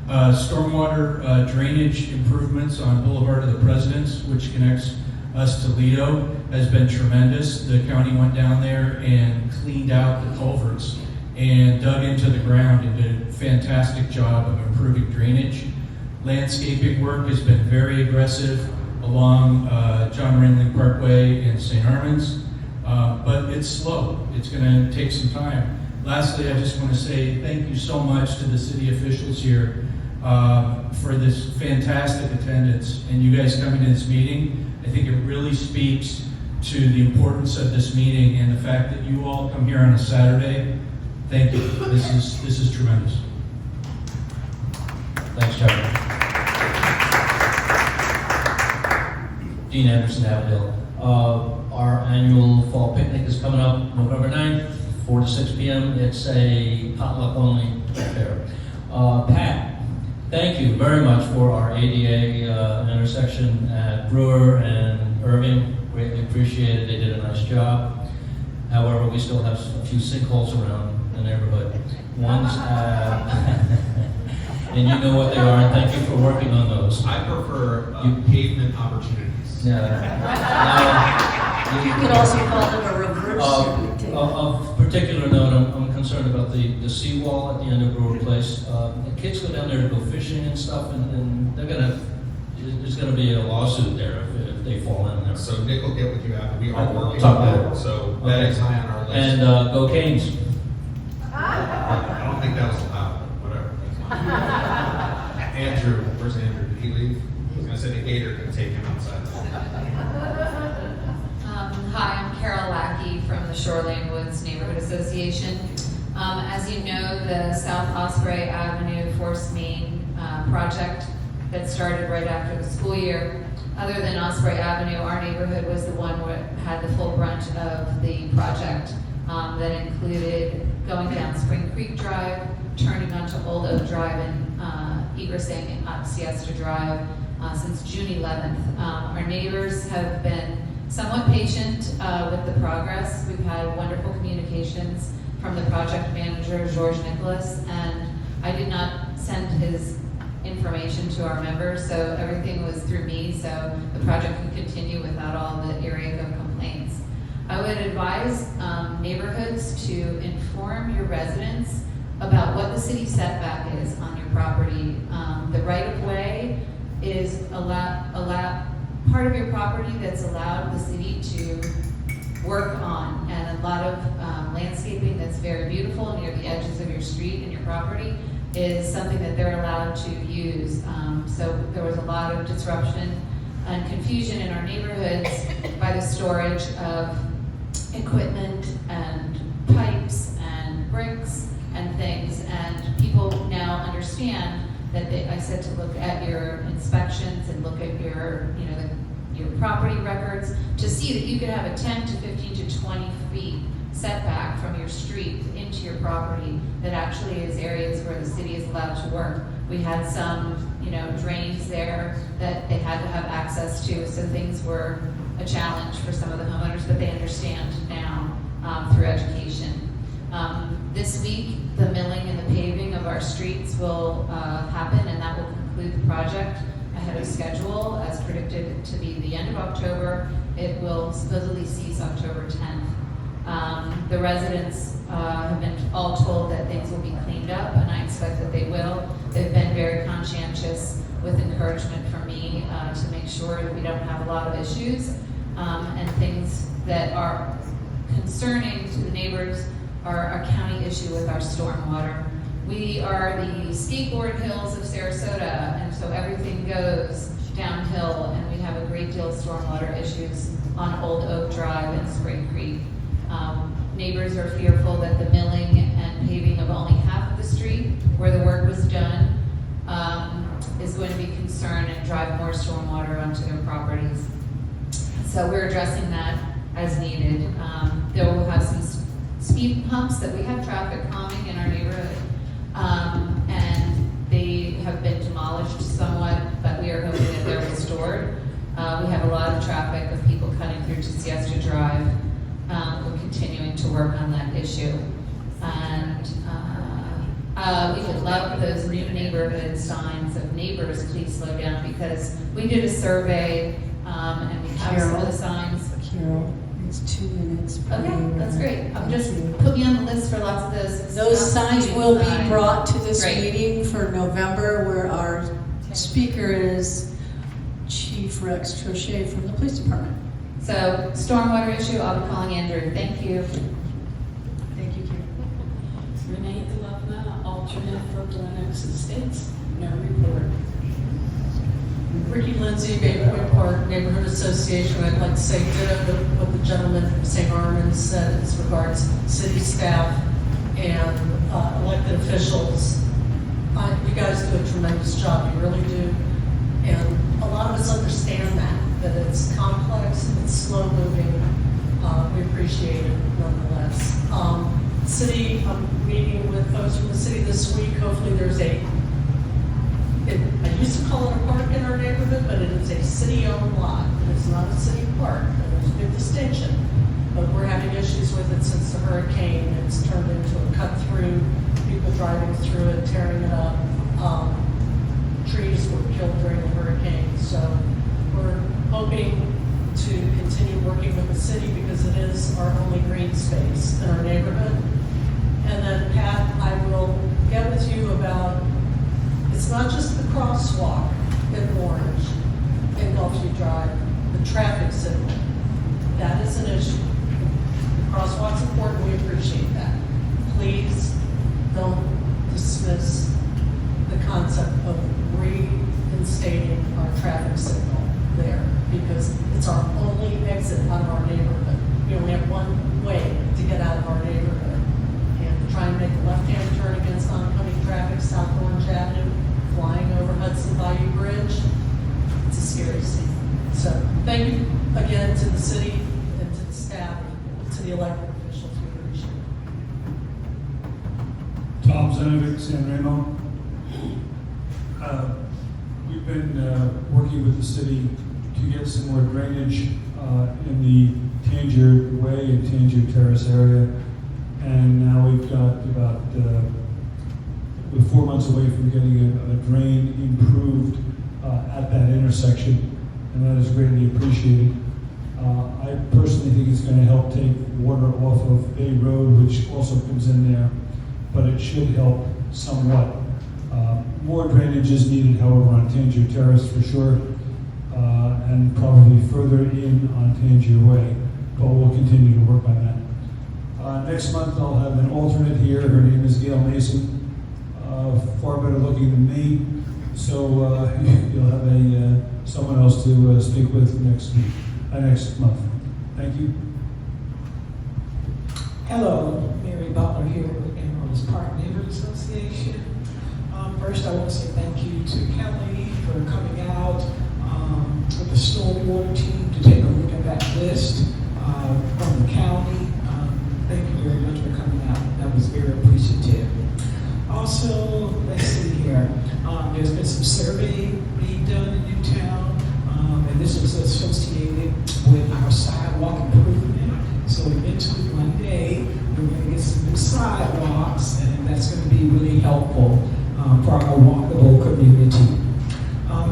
Speaker 15: Stormwater drainage improvements on Boulevard of the Presidents, which connects us to Lido, has been tremendous. The county went down there and cleaned out the culverts and dug into the ground and did a fantastic job of improving drainage. Landscaping work has been very aggressive along John Ringling Parkway and St. Armand's, but it's slow. It's going to take some time. Lastly, I just want to say thank you so much to the city officials here for this fantastic attendance and you guys coming to this meeting. I think it really speaks to the importance of this meeting and the fact that you all come here on a Saturday. Thank you. This is tremendous.
Speaker 6: Thanks, Chuck. Dean Anderson, Avondale. Our annual fall picnic is coming up November 9th, 4 to 6 p.m. It's a potluck only affair. Pat, thank you very much for our ADA intersection at Brewer and Irving. Greatly appreciated. They did a nice job. However, we still have a few sinkholes around the neighborhood. One's and you know what they are, and thank you for working on those.
Speaker 7: I prefer pavement opportunities.
Speaker 13: You could also call them a reverse.
Speaker 6: Of particular note, I'm concerned about the seawall at the end of Brewer Place. The kids go down there to go fishing and stuff, and there's gonna be a lawsuit there if they fall in there.
Speaker 7: So Nick will get with you after. We are working
Speaker 6: Talk
Speaker 7: on
Speaker 6: about
Speaker 7: that,
Speaker 6: it.
Speaker 7: so that is high on our list.
Speaker 6: And go Canes.
Speaker 7: I don't think that was allowed, but whatever. Andrew, where's Andrew? Did he leave? I was gonna say the Gator can take him outside.
Speaker 19: Hi, I'm Carol Lackey. Shoreline Woods Neighborhood Association. As you know, the South Osprey Avenue Force Main project that started right after the school year. Other than Osprey Avenue, our neighborhood was the one that had the full brunt of the project. That included going down Spring Creek Drive, turning onto Old Oak Drive, and egressing up Siesta Drive since June 11th. Our neighbors have been somewhat patient with the progress. We've had wonderful communications from the project manager, George Nicholas, and I did not send his information to our members, so everything was through me, so the project can continue without all the area of complaints. I would advise neighborhoods to inform your residents about what the city setback is on your property. The right-of-way is part of your property that's allowed the city to work on, and a lot of landscaping that's very beautiful near the edges of your street and your property is something that they're allowed to use. So there was a lot of disruption and confusion in our neighborhoods by the storage of equipment and pipes and bricks and things, and people now understand that I said to look at your inspections and look at your, your property records to see that you could have a 10 to 15 to 20 feet setback from your street into your property that actually is areas where the city is allowed to work. We had some, drains there that they had to have access to, so things were a challenge for some of the homeowners, but they understand now through education. This week, the milling and the paving of our streets will happen, and that will conclude the project ahead of schedule, as predicted to be the end of October. It will supposedly cease October 10th. The residents have been all told that things will be cleaned up, and I expect that they will. They've been very conscientious with encouragement from me to make sure that we don't have a lot of issues, and things that are concerning to the neighbors are a county issue with our stormwater. We are the skateboard hills of Sarasota, and so everything goes downhill, and we have a great deal of stormwater issues on Old Oak Drive and Spring Creek. Neighbors are fearful that the milling and paving of only half of the street where the work was done is going to be concerned and drive more stormwater onto their properties. So we're addressing that as needed. There will have some speed humps that we have traffic calming in our neighborhood, and they have been demolished somewhat, but we are hoping that they're restored. We have a lot of traffic of people cutting through to Siesta Drive. We're continuing to work on that issue. And we would love those new neighborhood signs of neighbors, please slow down, because we did a survey and we have some of the signs.
Speaker 13: Carol, it's 2 minutes.
Speaker 19: Okay, that's great. I'm just, put me on the list for lots of those.
Speaker 1: Those signs will be brought to this
Speaker 19: Great.
Speaker 1: meeting for November, where our speaker is Chief Rex Trochet from the police department.
Speaker 19: So, stormwater issue, I'll be calling Andrew. Thank you.
Speaker 1: Thank you, Karen.
Speaker 21: Renee Golovna, alternate for Glenx Estates. No report.
Speaker 22: Ricky Lindsay, Baywood Park Neighborhood Association. I'd like to say ditto to what the gentleman from St. Armand's said as regards city staff and elected officials. You guys do a tremendous job, you really do. And a lot of us understand that it's complex, it's slow moving. We appreciate it nonetheless. City, I'm meeting with folks from the city this week. Hopefully there's I used to call it a park in our neighborhood, but it is a city-owned lot. It is not a city park, and there's a big distinction. But we're having issues with it since the hurricane. It's turned into a cut-through, people driving through it, tearing it up. Trees were killed during the hurricane. So we're hoping to continue working with the city because it is our only green space in our neighborhood. And then, Pat, I will get with you about, it's not just the crosswalk in Orange, in Gulfstream Drive, the traffic signal. That is an issue. The crosswalk's important, we appreciate that. Please don't dismiss the concept of reinstating our traffic signal there, because it's our only exit out of our neighborhood. We only have one way
Speaker 9: Tom Zenovic, San Remo. We've been working with the city to get some more drainage in the Tangier Way and Tangier Terrace area. And now we've got about, we're 4 months away from getting a drain improved at that intersection, and that is greatly appreciated. I personally think it's going to help take water off of Bay Road, which also comes in there, but it should help somewhat. More drainage is needed, however, on Tangier Terrace for sure, and probably further in on Tangier Way, but we'll continue to work on that. Next month I'll have an alternate here. Her name is Gail Mason, far better looking than me, so you'll have someone else to speak with next month. Thank you.
Speaker 12: Hello, Mary Butler here with Emerald's Park Neighborhood Association. First, I want to say thank you to Kelly for coming out with the Stormwater team to take a look at that list from the county. Thank you very much for coming out. That was very appreciative. Also, let's see here. There's been some survey being done in Newtown, and this is associated with our sidewalk improvement. So eventually one day, we're going to get some new sidewalks, and that's going to be really helpful for our walkable community.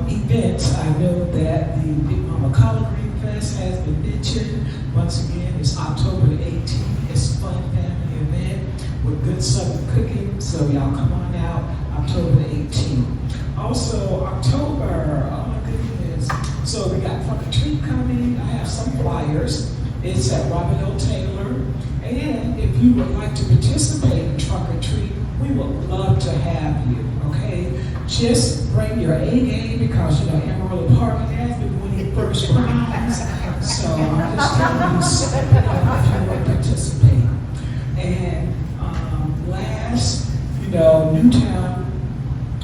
Speaker 12: Events, I know that the Big Mama Collard Green Fest has been mentioned. Once again, it's October the 18th. It's a fun family event with good Southern cooking, so y'all come on out October the 18th. Also, October, oh my goodness. So we got Trunk or Treat coming. I have some flyers. It's at Robert L. Taylor. And if you would like to participate in Trunk or Treat, we would love to have you, okay? Just bring your A game because, you know, Emerald Park has been winning first prize. So I'm just telling you, step it up if you want to participate. And last, you know, Newtown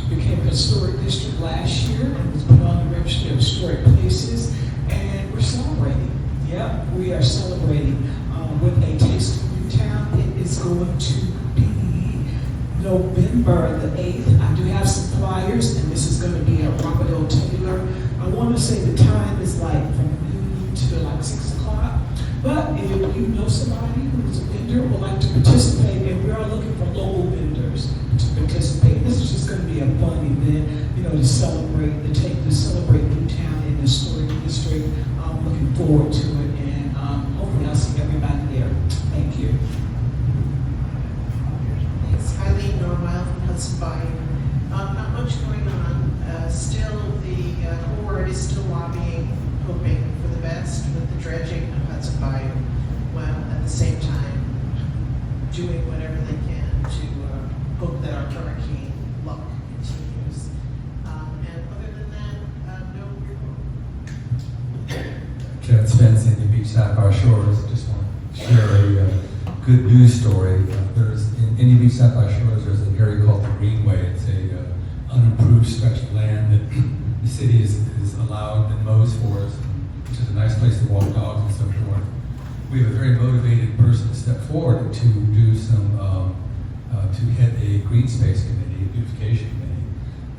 Speaker 12: became a historic district last year and was put on the Registry of Historic Places, and we're celebrating. Yep, we are celebrating with a Taste of Newtown. It is going to be November the 8th. I do have some flyers, and this is going to be at Robert L. Taylor. I want to say the time is like from noon to like 6 o'clock. But if you know somebody who's a vendor would like to participate, and we are looking for local vendors to participate. This is just going to be a fun event, you know, to celebrate Newtown in the historic district. I'm looking forward to it, and hopefully I'll see everybody there. Thank you.
Speaker 20: Thanks. Eileen Norwell from Hudson Bayou. Not much going on. Still, the board is still lobbying, hoping for the best with the dredging of Hudson Bayou, while at the same time doing whatever they can to hope that our hurricane luck continues. And other than that, no report.
Speaker 4: Chad Spence, Indian Beach, Sapphire Shores. Just want to share a good news story. There's in Indian Beach, Sapphire Shores, there's an area called the Greenway. It's a unimproved stretch of land that the city is allowed and mows for us, which is a nice place to walk dogs and so forth. We have a very motivated person to step forward to do some, to head a green space committee, a beautification committee,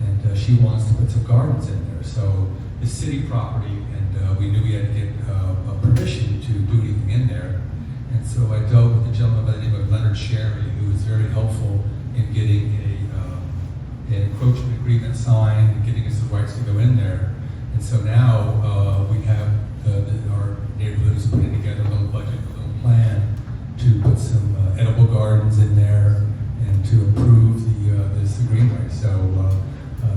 Speaker 4: and she wants to put some gardens in there. So the city property, and we knew we had to get permission to do anything in there. And so I dealt with a gentleman by the name of Leonard Sherry, who was very helpful in getting an encroachment agreement signed and getting us the rights to go in there. And so now we have our neighborhood is putting together a little budget, a little plan to put some edible gardens in there and to improve this greenway. So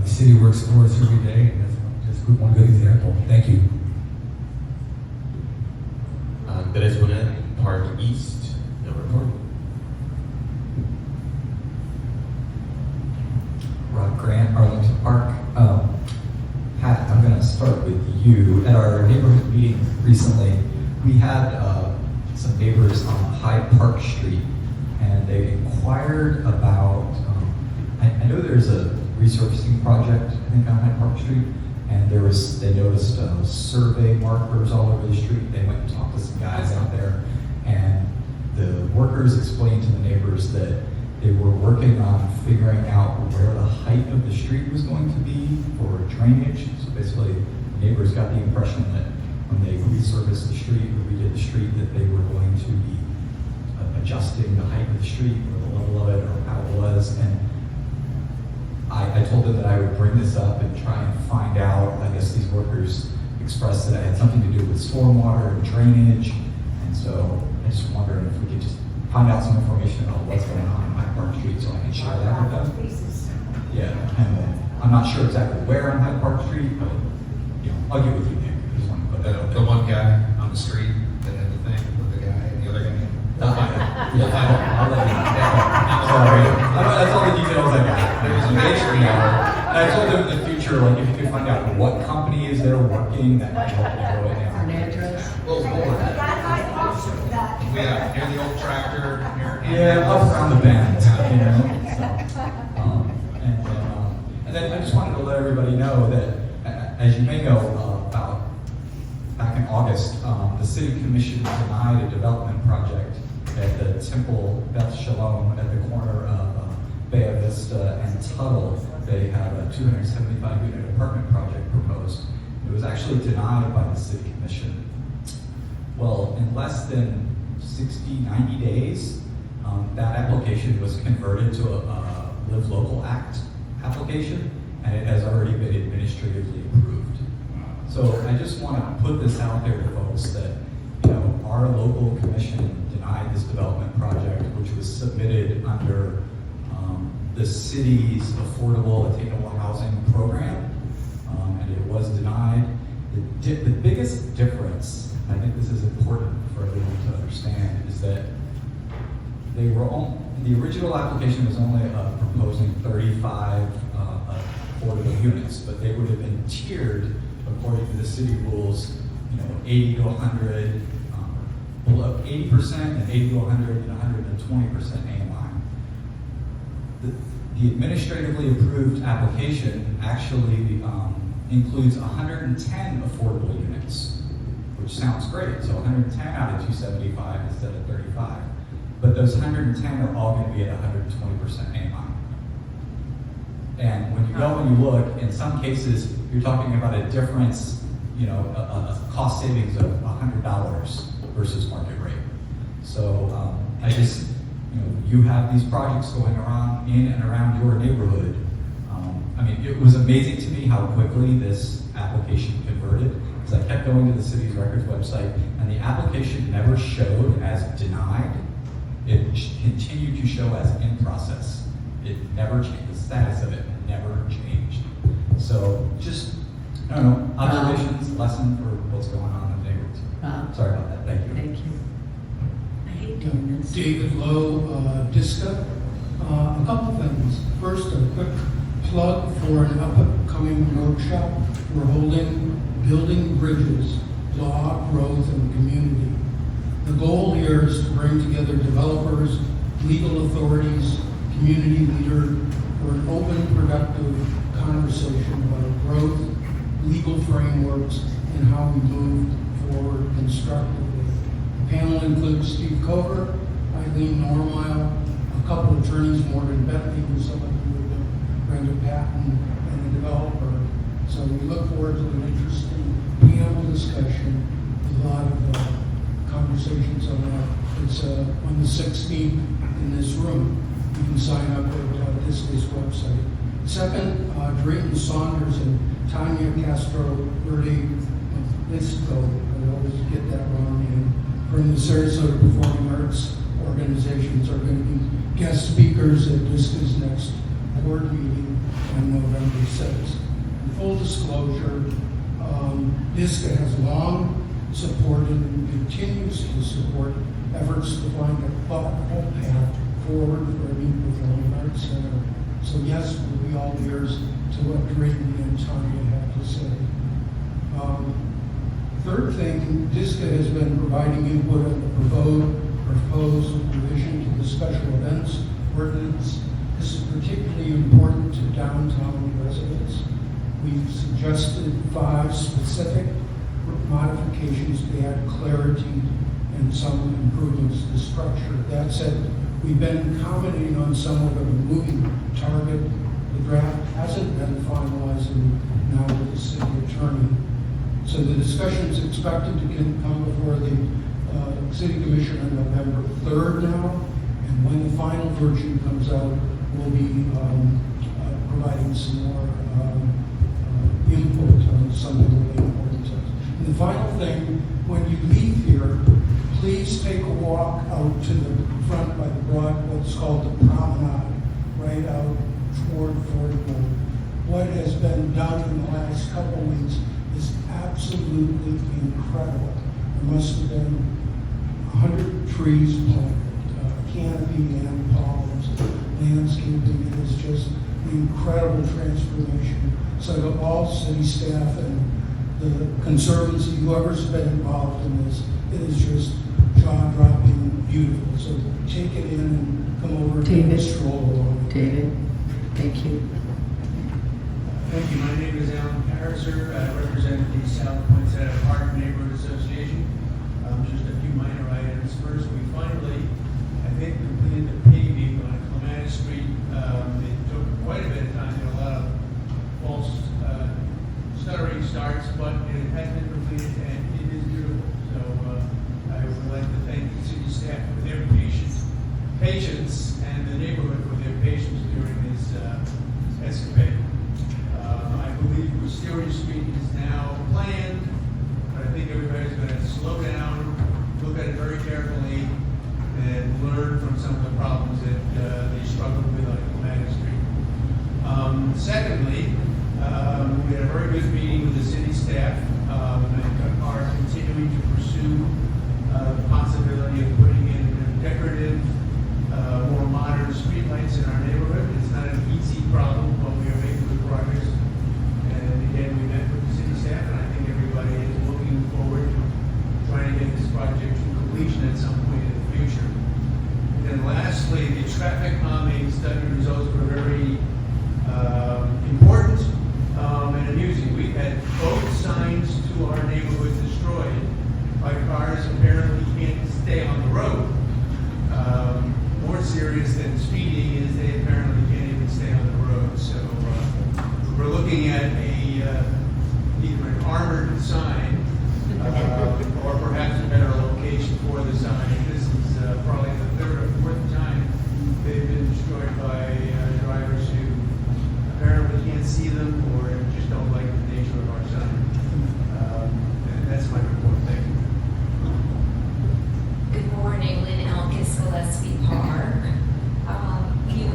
Speaker 4: the city works for us every day, and that's just one good example. Thank you.
Speaker 24: Bereswonet, Park East, no report.
Speaker 25: Rob Grant, Arlington Park. Pat, I'm going to start with you. At our neighborhood meeting recently, we had some neighbors on Hyde Park Street, and they inquired about, I know there's a resurfacing project, I think, on Hyde Park Street, and they noticed survey markers all over the street. They went and talked to some guys out there, and the workers explained to the neighbors that They were working on figuring out where the height of the street was going to be for drainage. So basically, neighbors got the impression that when they resurfaced the street or redid the street, that they were going to be adjusting the height of the street or the level of it or how it was. And I told them that I would bring this up and try and find out. I guess these workers expressed that it had something to do with stormwater and drainage. And so I just wondered if we could just find out some information about what's going on in Hyde Park Street so I can share that with them. Yeah, and then I'm not sure exactly where on Hyde Park Street, but I'll get with you, Nick. I just want to put that out there.
Speaker 7: The one guy on the street that had the thing with the guy and the other guy.
Speaker 25: I'll let you know. Sorry. That's all the details I got. There's a picture now. I told them in the future, like, if you could find out what company is there working, that might help narrow it down.
Speaker 13: An address?
Speaker 7: Yeah, near the old tractor, near.
Speaker 25: Yeah, up around the bend, you know. So, and then I just wanted to let everybody know that, as you may know, about back in August, the City Commission denied a development project at the Temple Beth Shalom at the corner of Bay Vista and Tuttle. They have a 275-unit apartment project proposed. It was actually denied by the City Commission. Well, in less than 60, 90 days, that application was converted to a Live Local Act application, and it has already been administratively approved. So I just want to put this out there to folks that, our local commission denied this development project, which was submitted under the city's affordable attainable housing program, and it was denied. The biggest difference, I think this is important for everyone to understand, is that they were the original application was only proposing 35 affordable units, but they would have been tiered according to the city rules, 80 to 100, below 80% and 80 to 100 and 120% AMI. The administratively approved application actually includes 110 affordable units, which sounds great. So 110 out of 275 instead of 35. But those 110 are all going to be at 120% AMI. And when you go and you look, in some cases, you're talking about a difference, a cost savings of $100 versus market rate. So I just, you have these projects going around in and around your neighborhood. It was amazing to me how quickly this application converted, because I kept going to the city's records website, and the application never showed as denied. It continued to show as in process. It never changed. The status of it never changed. So just, I don't know, observations, lesson for what's going on in the neighborhood. Sorry about that. Thank you.
Speaker 13: Thank you. I hate doing this.
Speaker 2: David Lowe, DISCA. A couple things. First, a quick plug for an upcoming workshop we're holding, Building Bridges, Law, Growth, and Community. The goal here is to bring together developers, legal authorities, community leaders for an open, productive conversation about growth, legal frameworks, and how we move forward constructively. The panel includes Steve Cover, Eileen Normile, a couple of attorneys, Morgan Bentley, who's someone who would know Brenda Patton, and a developer. So we look forward to an interesting panel discussion with a lot of conversations on that. It's on the 16th in this room. You can sign up at DISCA's website. Second, Drayton Saunders and Tanya Castro Verde Lisco, I always get that wrong, and from the Sarasota Performing Arts organizations are going to be guest speakers at DISCA's next board meeting on November 6th. In full disclosure, DISCA has long supported and continues to support efforts to find a thoughtful path forward for a new performing arts center. So yes, we'll be all ears to what Drayton and Tanya have to say. Third thing, DISCA has been providing input on the proposed revision to the special events ordinance. This is particularly important to downtown residents. We've suggested 5 specific modifications to add clarity and some improvements to structure. That said, We've been commenting on somewhat of a moving target. The draft hasn't been finalized now with the city attorney. So the discussion is expected to come before the City Commission on November 3rd now. And when the final version comes out, we'll be providing some more input on something really important to us. And the final thing, when you leave here, please take a walk out to the front by the broad, what's called the promenade, right out toward Fordville. What has been done in the last couple of weeks is absolutely incredible. There must have been 100 trees planted, canopy and palms, landscaping. It is just an incredible transformation. So to all city staff and the Conservancy, whoever's been involved in this, it is just jaw-dropping beautiful. So take it in and come over
Speaker 13: David.
Speaker 2: and stroll along.
Speaker 13: David, thank you.
Speaker 3: Thank you. My name is Alan Pariser. I represent the South Poinsettia Park Neighborhood Association. Just a few minor items. First, we finally, I think, completed the paving on Clematis Street. It took quite a bit of time. There were a lot of false stuttering starts, but it has been completed and it is beautiful. So I would like to thank the city staff for their patience and the neighborhood for their patience during this escapade. I believe Wisteria Street is now planned, but I think everybody's going to slow down, look at it very carefully, and learn from some of the problems that they struggled with on Clematis Street. Secondly, we had a very good meeting with the city staff and are continuing to pursue the possibility of putting in decorative, more modern streetlights in our neighborhood. It's not an easy problem, but we are making good progress. And again, we met with the city staff, and I think everybody is looking forward to trying to get this project to completion at some point in the future. And then lastly, the traffic calming study results were very important and amusing. We've had both signs to our neighborhood destroyed by cars apparently can't stay on the road. More serious than speeding is they apparently can't even stay on the road. So we're looking at either an armored sign or perhaps a better location for the sign. This is probably the third or fourth time they've been destroyed by drivers who apparently can't see them or just don't like the nature of our sign. And that's my report. Thank you.
Speaker 5: Good morning, Lynn Elkis, Gillespie Park. You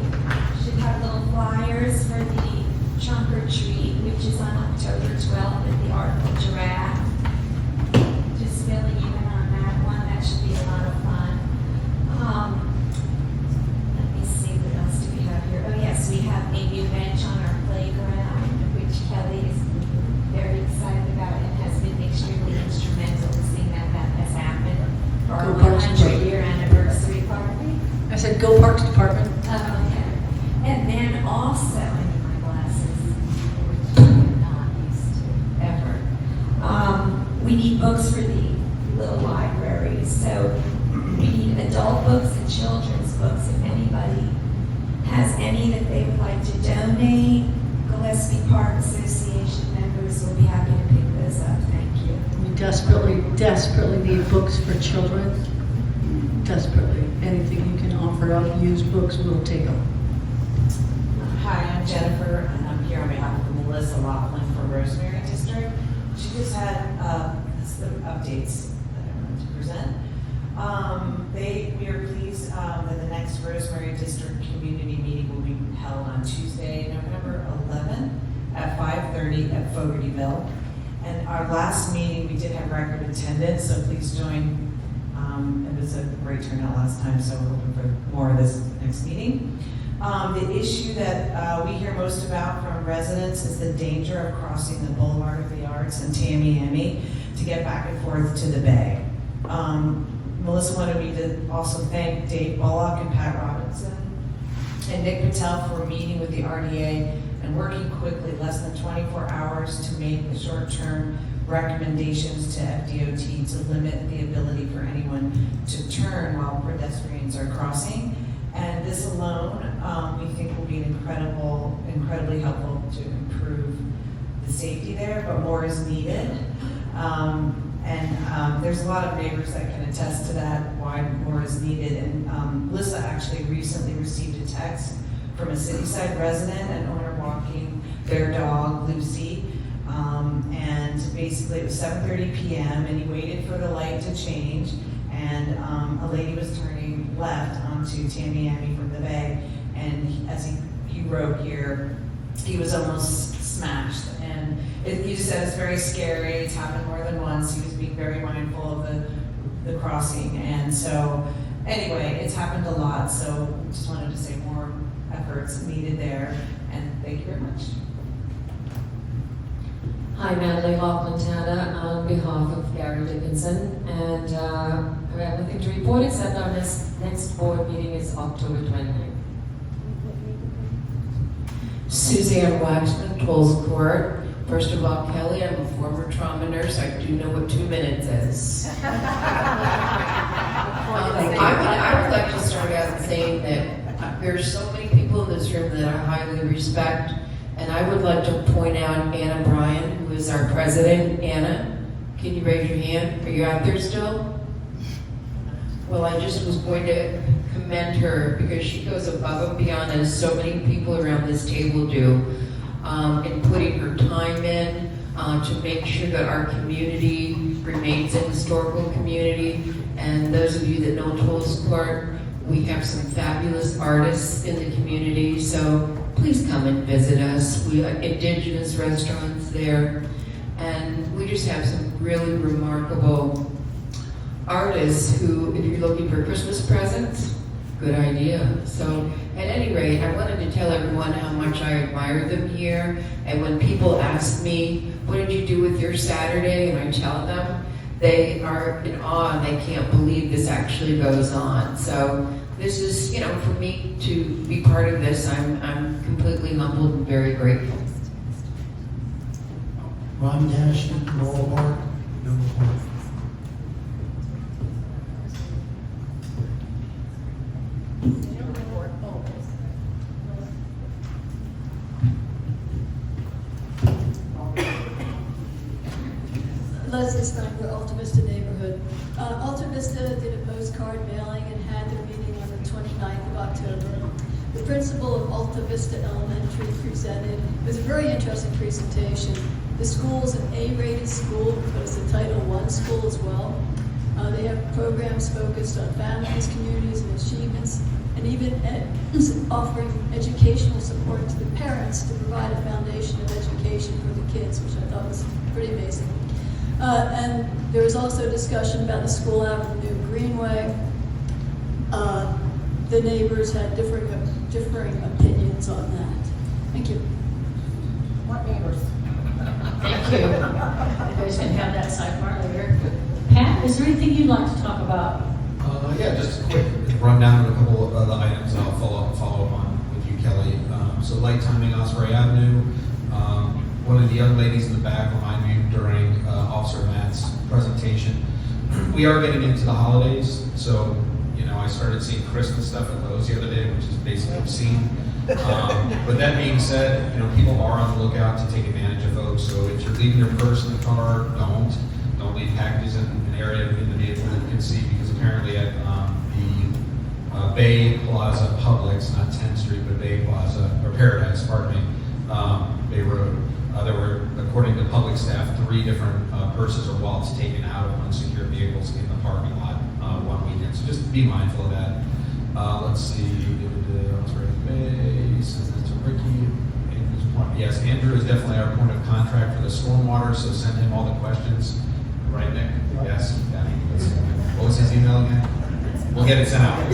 Speaker 5: should have little flyers for the trunk or treat, which is on October 12th at the Artful Giraffe. Just filling you in on that one. That should be a lot of fun. Let me see, what else do we have here? Oh yes, we have a new bench on our playground, which Kelly is very excited about and has been extremely instrumental in seeing that has happened for our 100-year anniversary party.
Speaker 13: I said go Parks Department.
Speaker 5: Oh, okay. And then also, I need my glasses, which I'm not used to ever. We need books for the little libraries. So we need adult books and children's books. If anybody has any that they would like to donate, Gillespie Park Association members will be happy to pick those up. Thank you.
Speaker 13: We desperately, desperately need books for children. Desperately. Anything you can offer up, used books, we'll take them.
Speaker 8: Hi, I'm Jennifer, and I'm here on behalf of Melissa Laughlin for Rosemary District. She just had some updates that I wanted to present. We are pleased that the next Rosemary District community meeting will be held on Tuesday, November 11th at 5:30 at Fogartyville. And our last meeting, we did have record attendance, so please join. It was a great turnout last time, so we're looking for more of this next meeting. The issue that we hear most about from residents is the danger of crossing the Boulevard of the Arts and Tamiami to get back and forth to the bay. Melissa wanted me to also thank Dave Bullock and Pat Robinson and Nick Patel for meeting with the RDA and working quickly, less than 24 hours, to make the short-term recommendations to FDOT to limit the ability for anyone to turn while pedestrians are crossing. this alone, we think will be incredibly helpful to improve the safety there, but more is needed. There's a lot of neighbors that can attest to that, why more is needed. And Melissa actually recently received a text from a Cityside resident, an owner walking their dog, Lucy. And basically it was 7:30 p.m. and he waited for the light to change, and a lady was turning left onto Tamiami from the bay, and as he wrote here, he was almost smashed. And he just said it's very scary. It's happened more than once. He was being very mindful of the crossing. And so anyway, it's happened a lot. So just wanted to say more efforts needed there. And thank you very much.
Speaker 10: Hi, Natalie Laughlin-Tana on behalf of Gary Dickinson. And I have nothing to report except our next board meeting is October 29th.
Speaker 14: Suzanne Waxman, Tolles Court. First of all, Kelly, I'm a former trauma nurse. I do know what 2 minutes is. I would like to start out saying that there's so many people in this room that I highly respect, and I would like to point out Anna Bryan, who is our president. Anna, can you raise your hand? Are you out there still? Well, I just was going to commend her because she goes above and beyond, as so many people around this table do, in putting her time in to make sure that our community remains a historical community. And those of you that know Tolles Court, we have some fabulous artists in the community, so please come and visit us. We have indigenous restaurants there, and we just have some really remarkable artists who, if you're looking for Christmas presents, good idea. So at any rate, I wanted to tell everyone how much I admire them here. And when people ask me, what did you do with your Saturday? And I tell them, they are in awe and they can't believe this actually goes on. So this is, for me to be part of this, I'm completely humbled and very grateful.
Speaker 16: Ron Dashman, Laurel Park, no report.
Speaker 17: Leslie Sniper, Alta Vista neighborhood. Alta Vista did a postcard mailing and had their meeting on the 29th of October. The principal of Alta Vista Elementary presented. It was a very interesting presentation. The school is an A-rated school, but it's a Title I school as well. They have programs focused on families, communities, and achievements, and even offering educational support to the parents to provide a foundation of education for the kids, which I thought was pretty amazing. And there was also discussion about the School Avenue Greenway. The neighbors had differing opinions on that. Thank you.
Speaker 1: What neighbors?
Speaker 13: Thank you. You guys can have that sidebar later. Pat, is there anything you'd like to talk about?
Speaker 7: Yeah, just a quick rundown of a couple of the items I'll follow up on with you, Kelly. So light timing, Osprey Avenue. One of the young ladies in the back reminded me during Officer Matt's presentation, we are getting into the holidays, so I started seeing Christmas stuff at Lowe's the other day, which is basically obscene. But that being said, people are on the lookout to take advantage of folks. So if you're leaving your purse in the car, don't leave packages in an area in the vehicle that you can see, because apparently at the Bay Plaza Publix, not 10th Street, but Bay Plaza, or Paradise, pardon me, Bay Road, there were, according to public staff, 3 different purses or wallets taken out of unsecured vehicles in the parking lot one weekend. So just be mindful of that. Let's see, send that to Ricky. Yes, Andrew is definitely our point of contact for the stormwater, so send him all the questions. Right, Nick? Yes. Yeah. What was his email again? We'll get it sent out.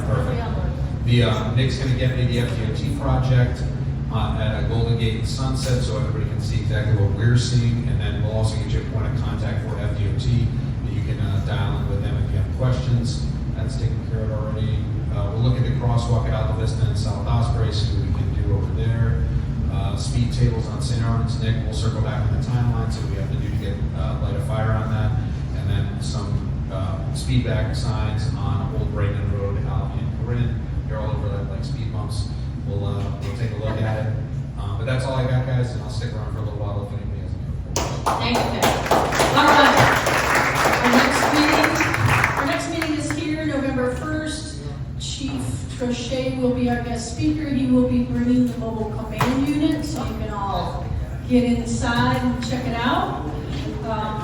Speaker 7: Perfect. Nick's going to get me the FDOT project at a Golden Gate and Sunset, so everybody can see exactly what we're seeing, and then we'll also get you a point of contact for FDOT that you can dial in with them if you have questions. That's taken care of already. We'll look at the crosswalk at Alta Vista and South Osprey, see what we can do over there. Speed tables on St. Armand's, Nick, we'll circle back on the timeline, so we have to do to get light a fire on that. And then some speed back signs on Old Braden Road, Albion, Corinne. They're all over
Speaker 6: that's all I got, guys, and I'll stick around for a little while if anybody has any.
Speaker 1: Thank you, Kevin. All right. Our next meeting is here, November 1st. Chief Trochet will be our guest speaker. He will be bringing the mobile command unit, so you can all get inside and check it out.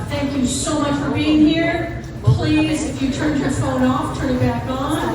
Speaker 1: Thank you so much for being here. Please, if you turned your phone off, turn it back on.